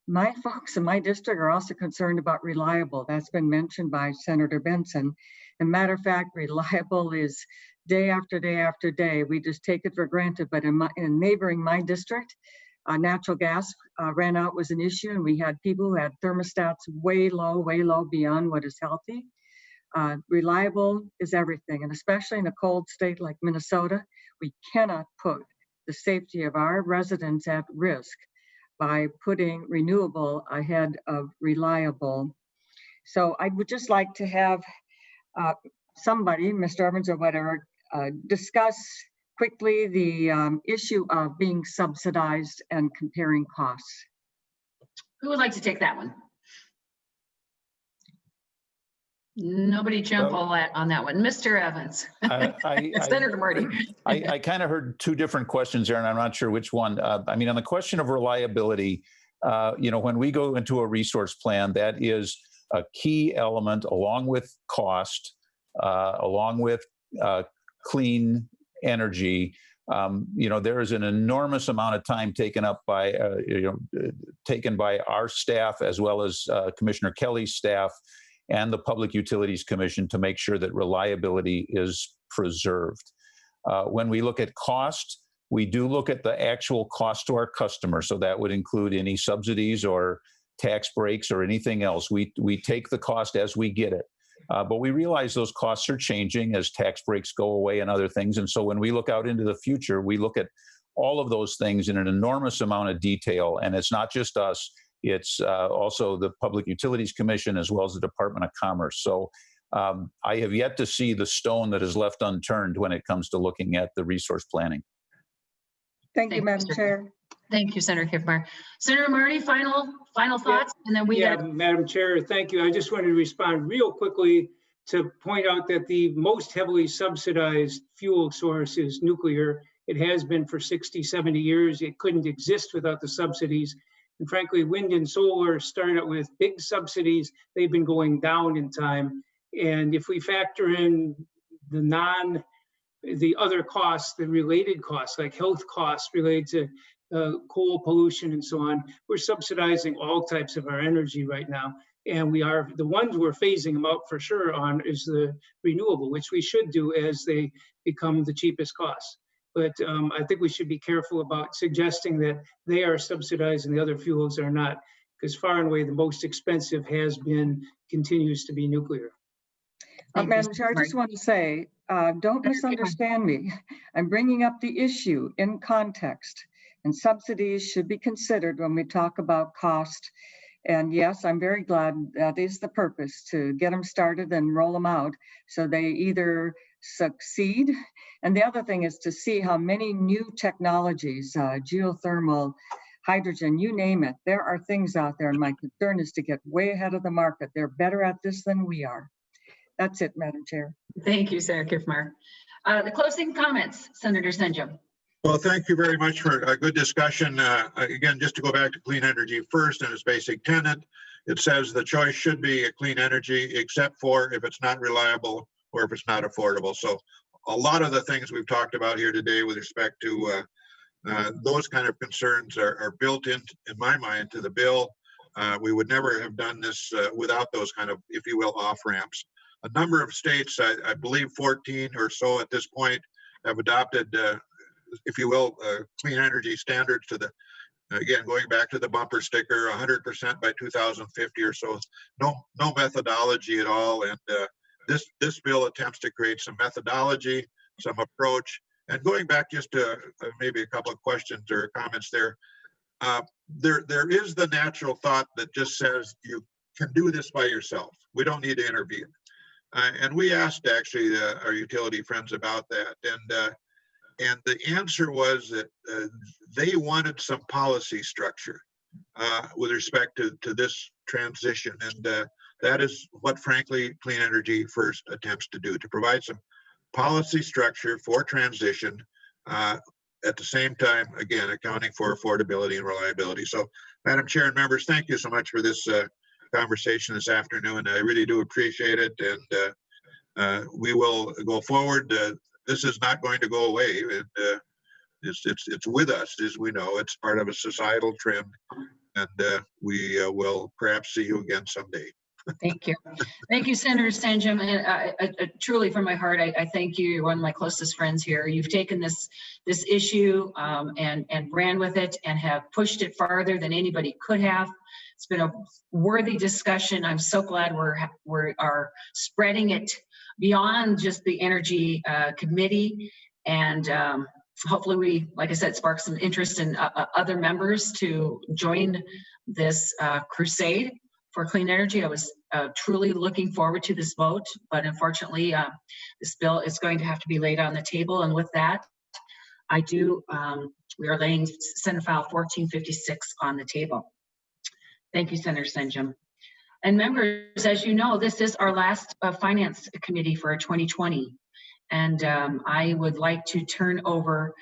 my folks in my district are also concerned about reliable. That's been mentioned by Senator Benson. And matter of fact, reliable is day after day after day. We just take it for granted. But in neighboring my district, natural gas ran out was an issue, and we had people who had thermostats way low beyond what is healthy. Reliable is everything, and especially in a cold state like Minnesota, we cannot put the safety of our residents at risk by putting renewable ahead of reliable. So I would just like to have somebody, Mr. Evans or whatever, discuss quickly the issue of being subsidized and comparing costs. Who would like to take that one? Nobody jump on that one. Mr. Evans. Senator Marty. I kind of heard two different questions there, and I'm not sure which one. I mean, on the question of reliability, when we go into a resource plan, that is a key element along with cost, along with clean energy. There is an enormous amount of time taken up by, taken by our staff as well as Commissioner Kelly's staff and the Public Utilities Commission to make sure that reliability is preserved. When we look at cost, we do look at the actual cost to our customers. So that would include any subsidies or tax breaks or anything else. We take the cost as we get it. But we realize those costs are changing as tax breaks go away and other things. And so when we look out into the future, we look at all of those things in an enormous amount of detail. And it's not just us. It's also the Public Utilities Commission as well as the Department of Commerce. So I have yet to see the stone that is left unturned when it comes to looking at the resource planning. Thank you, Madam Chair. Thank you, Senator Kiffmeyer. Senator Marty, final thoughts, and then we Madam Chair, thank you. I just wanted to respond real quickly to point out that the most heavily subsidized fuel source is nuclear. It has been for 60, 70 years. It couldn't exist without the subsidies. And frankly, wind and solar started out with big subsidies. They've been going down in time. And if we factor in the other costs, the related costs, like health costs related to coal pollution and so on, we're subsidizing all types of our energy right now. And the ones we're phasing them out for sure on is the renewable, which we should do as they become the cheapest costs. But I think we should be careful about suggesting that they are subsidized and the other fuels are not, because far and away the most expensive continues to be nuclear. Madam Chair, I just want to say, don't misunderstand me. I'm bringing up the issue in context, and subsidies should be considered when we talk about cost. And yes, I'm very glad that is the purpose, to get them started and roll them out so they either succeed. And the other thing is to see how many new technologies, geothermal, hydrogen, you name it, there are things out there. And my concern is to get way ahead of the market. They're better at this than we are. That's it, Madam Chair. Thank you, Senator Kiffmeyer. The closing comments, Senator Senjum. Well, thank you very much for a good discussion. Again, just to go back to clean energy first and its basic tenet, it says the choice should be a clean energy, except for if it's not reliable or if it's not affordable. So a lot of the things we've talked about here today with respect to those kind of concerns are built in my mind, to the bill. We would never have done this without those kind of, if you will, off-ramps. A number of states, I believe 14 or so at this point, have adopted if you will, clean energy standards to the, again, going back to the bumper sticker, 100% by 2050 or so. No methodology at all. And this bill attempts to create some methodology, some approach. And going back just to maybe a couple of questions or comments there, there is the natural thought that just says you can do this by yourself. We don't need to intervene. And we asked actually our utility friends about that. And the answer was that they wanted some policy structure with respect to this transition. And that is what, frankly, Clean Energy First attempts to do, to provide some policy structure for transition, at the same time, again, accounting for affordability and reliability. So, Madam Chair and members, thank you so much for this conversation this afternoon. I really do appreciate it, and we will go forward. This is not going to go away. It's with us, as we know. It's part of a societal trend, and we will perhaps see you again someday. Thank you. Thank you, Senator Sanjum. And I truly, from my heart, I thank you. You're one of my closest friends here. You've taken this issue and ran with it and have pushed it farther than anybody could have. It's been a worthy discussion. I'm so glad we are spreading it beyond just the Energy Committee. And hopefully we, like I said, spark some interest in other members to join this crusade for clean energy. I was truly looking forward to this vote, but unfortunately, this bill is going to have to be laid on the table. And with that, we are laying Senate File 1456 on the table. Thank you, Senator Sanjum. And members, as you know, this is our last Finance Committee for 2020. And I would like to turn over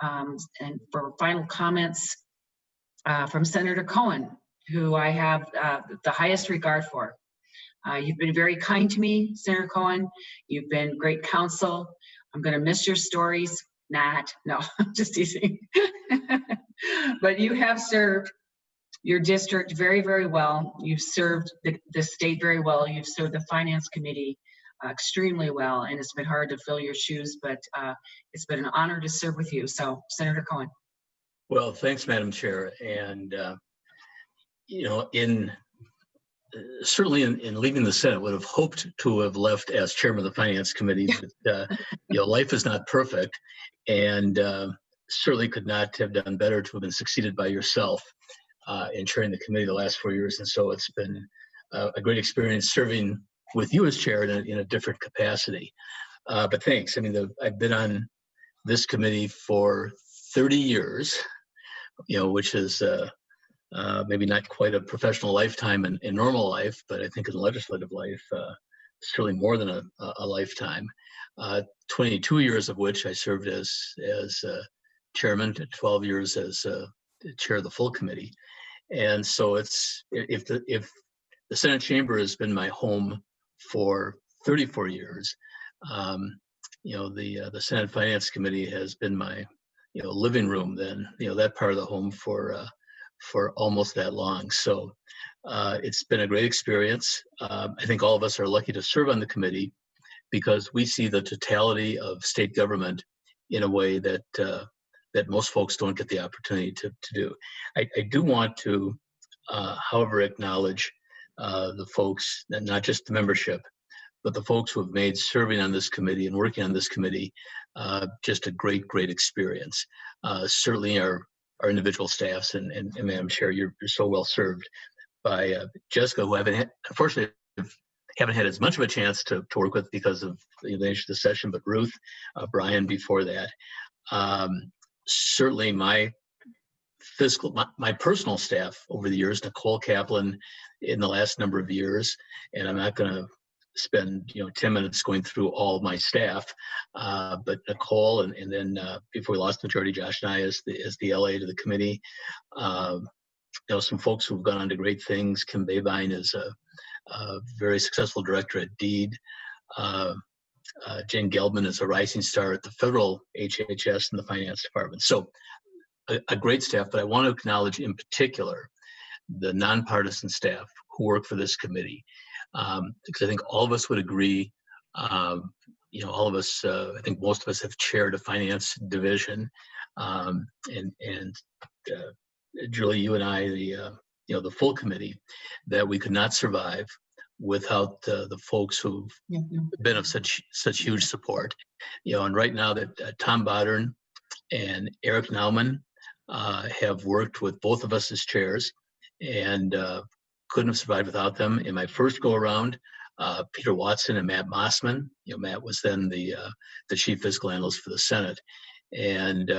and for final comments from Senator Cohen, who I have the highest regard for. You've been very kind to me, Senator Cohen. You've been great counsel. I'm going to miss your stories. No, I'm just teasing. But you have served your district very, very well. You've served the state very well. You've served the Finance Committee extremely well, and it's been hard to fill your shoes, but it's been an honor to serve with you. So, Senator Cohen. Well, thanks, Madam Chair. And you know, certainly in leaving the Senate, would have hoped to have left as chairman of the Finance Committee. But you know, life is not perfect, and certainly could not have done better to have been succeeded by yourself in chairing the committee the last 4 years. And so it's been a great experience serving with you as chair in a different capacity. But thanks. I mean, I've been on this committee for 30 years, you know, which is maybe not quite a professional lifetime in normal life, but I think in legislative life, certainly more than a lifetime. 22 years of which I served as chairman, 12 years as chair of the full committee. And so if the Senate chamber has been my home for 34 years, you know, the Senate Finance Committee has been my, you know, living room then, you know, that part of the home for almost that long. So it's been a great experience. I think all of us are lucky to serve on the committee because we see the totality of state government in a way that that most folks don't get the opportunity to do. I do want to, however, acknowledge the folks, not just the membership, but the folks who have made serving on this committee and working on this committee just a great, great experience. Certainly our individual staffs and Madam Chair, you're so well served by Jessica, who unfortunately haven't had as much of a chance to work with because of the nature of the session, but Ruth, Brian before that. Certainly my personal staff over the years, Nicole Kaplan in the last number of years, and I'm not going to spend 10 minutes going through all of my staff, but Nicole and then before we lost the majority, Josh and I as the LA to the committee. Some folks who've gone on to great things. Kim Babine is a very successful director at DEED. Jane Geldman is a rising star at the federal HHS and the finance department. So a great staff, but I want to acknowledge in particular the nonpartisan staff who work for this committee. Because I think all of us would agree, all of us, I think most of us have chaired a finance division. And Julie, you and I, the full committee, that we could not survive without the folks who've been of such huge support. And right now that Tom Bodern and Eric Naumann have worked with both of us as chairs, and couldn't have survived without them. In my first go around, Peter Watson and Matt Mossman. Matt was then the chief fiscal analyst for the Senate, and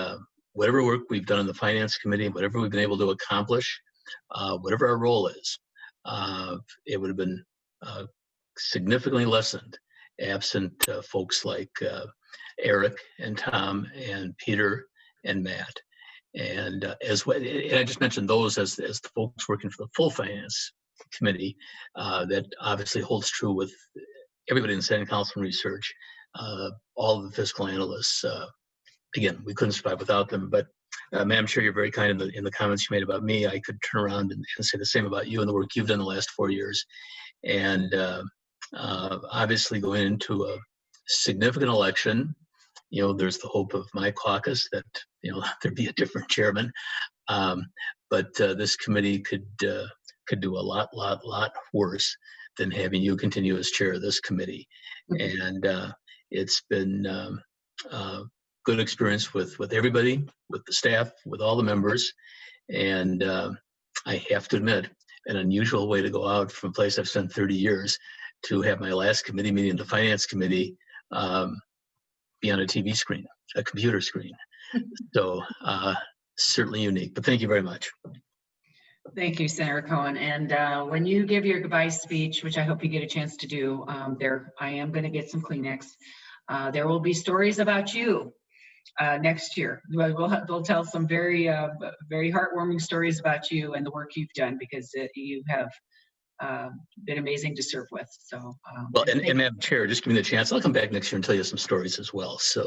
whatever work we've done in the Finance Committee, whatever we've been able to accomplish, whatever our role is, it would have been significantly lessened absent folks like Eric and Tom and Peter and Matt. And as well, and I just mentioned those as the folks working for the full finance committee. That obviously holds true with everybody in Senate Council and Research, all of the fiscal analysts. Again, we couldn't survive without them. But Madam Chair, you're very kind in the comments you made about me. I could turn around and say the same about you and the work you've done the last 4 years. And obviously going into a significant election, there's the hope of my caucus that, there'd be a different chairman. But this committee could do a lot worse than having you continue as chair of this committee. And it's been good experience with everybody, with the staff, with all the members. And I have to admit, an unusual way to go out from a place I've spent 30 years to have my last committee meeting, the finance committee, be on a TV screen, a computer screen. So certainly unique, but thank you very much. Thank you, Senator Cohen. And when you give your goodbye speech, which I hope you get a chance to do, I am going to get some Kleenex. There will be stories about you next year. We'll tell some very heartwarming stories about you and the work you've done, because you have been amazing to serve with. So, well, and Madam Chair, just give me the chance. I'll come back next year and tell you some stories as well. So.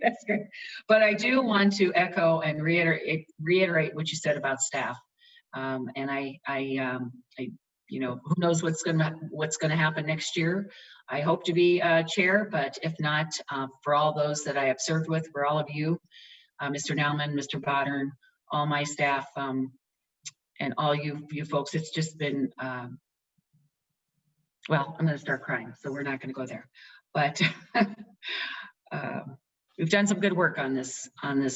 That's good. But I do want to echo and reiterate what you said about staff. And I who knows what's gonna happen next year. I hope to be chair, but if not, for all those that I have served with, for all of you, Mr. Nauman, Mr. Bodern, all my staff, and all you folks, it's just been, well, I'm gonna start crying, so we're not gonna go there. But we've done some good work on this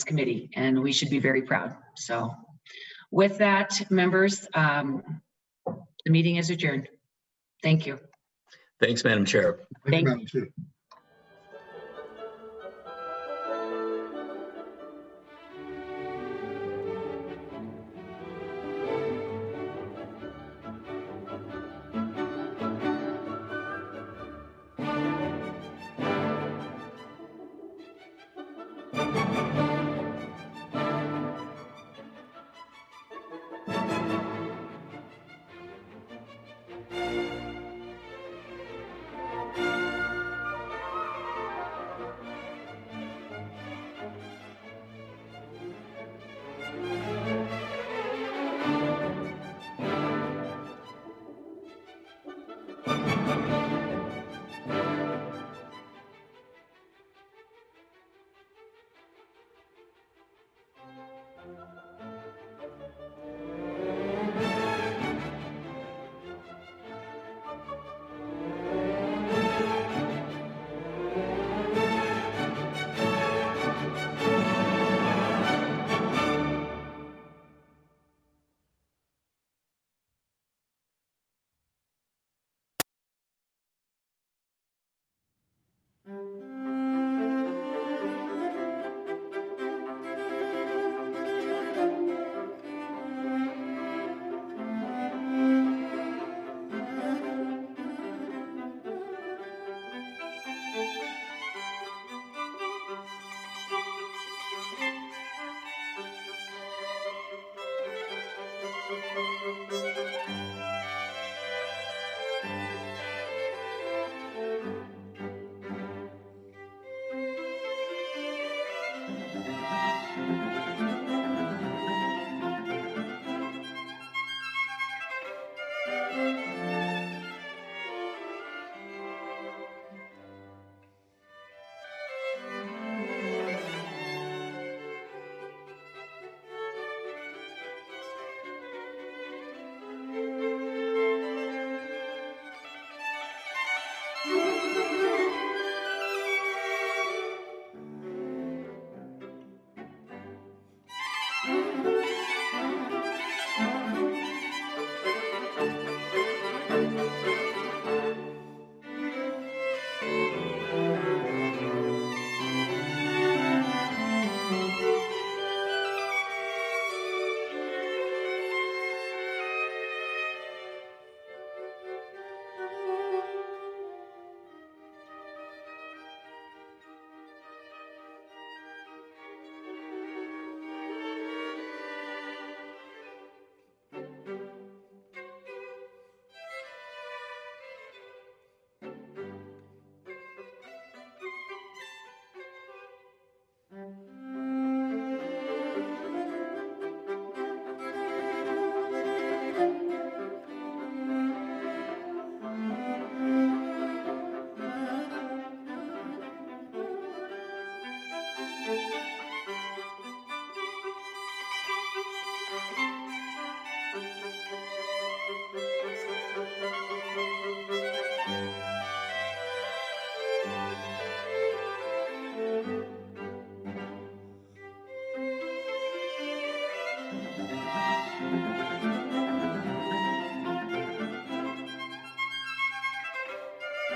committee, and we should be very proud. So with that, members, the meeting is adjourned. Thank you. Thanks, Madam Chair. Thank you, Madam Chair.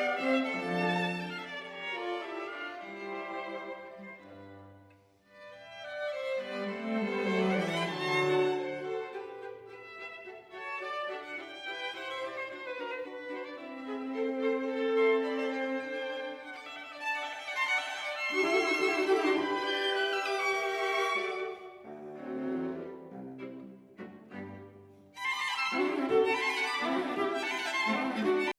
Aye.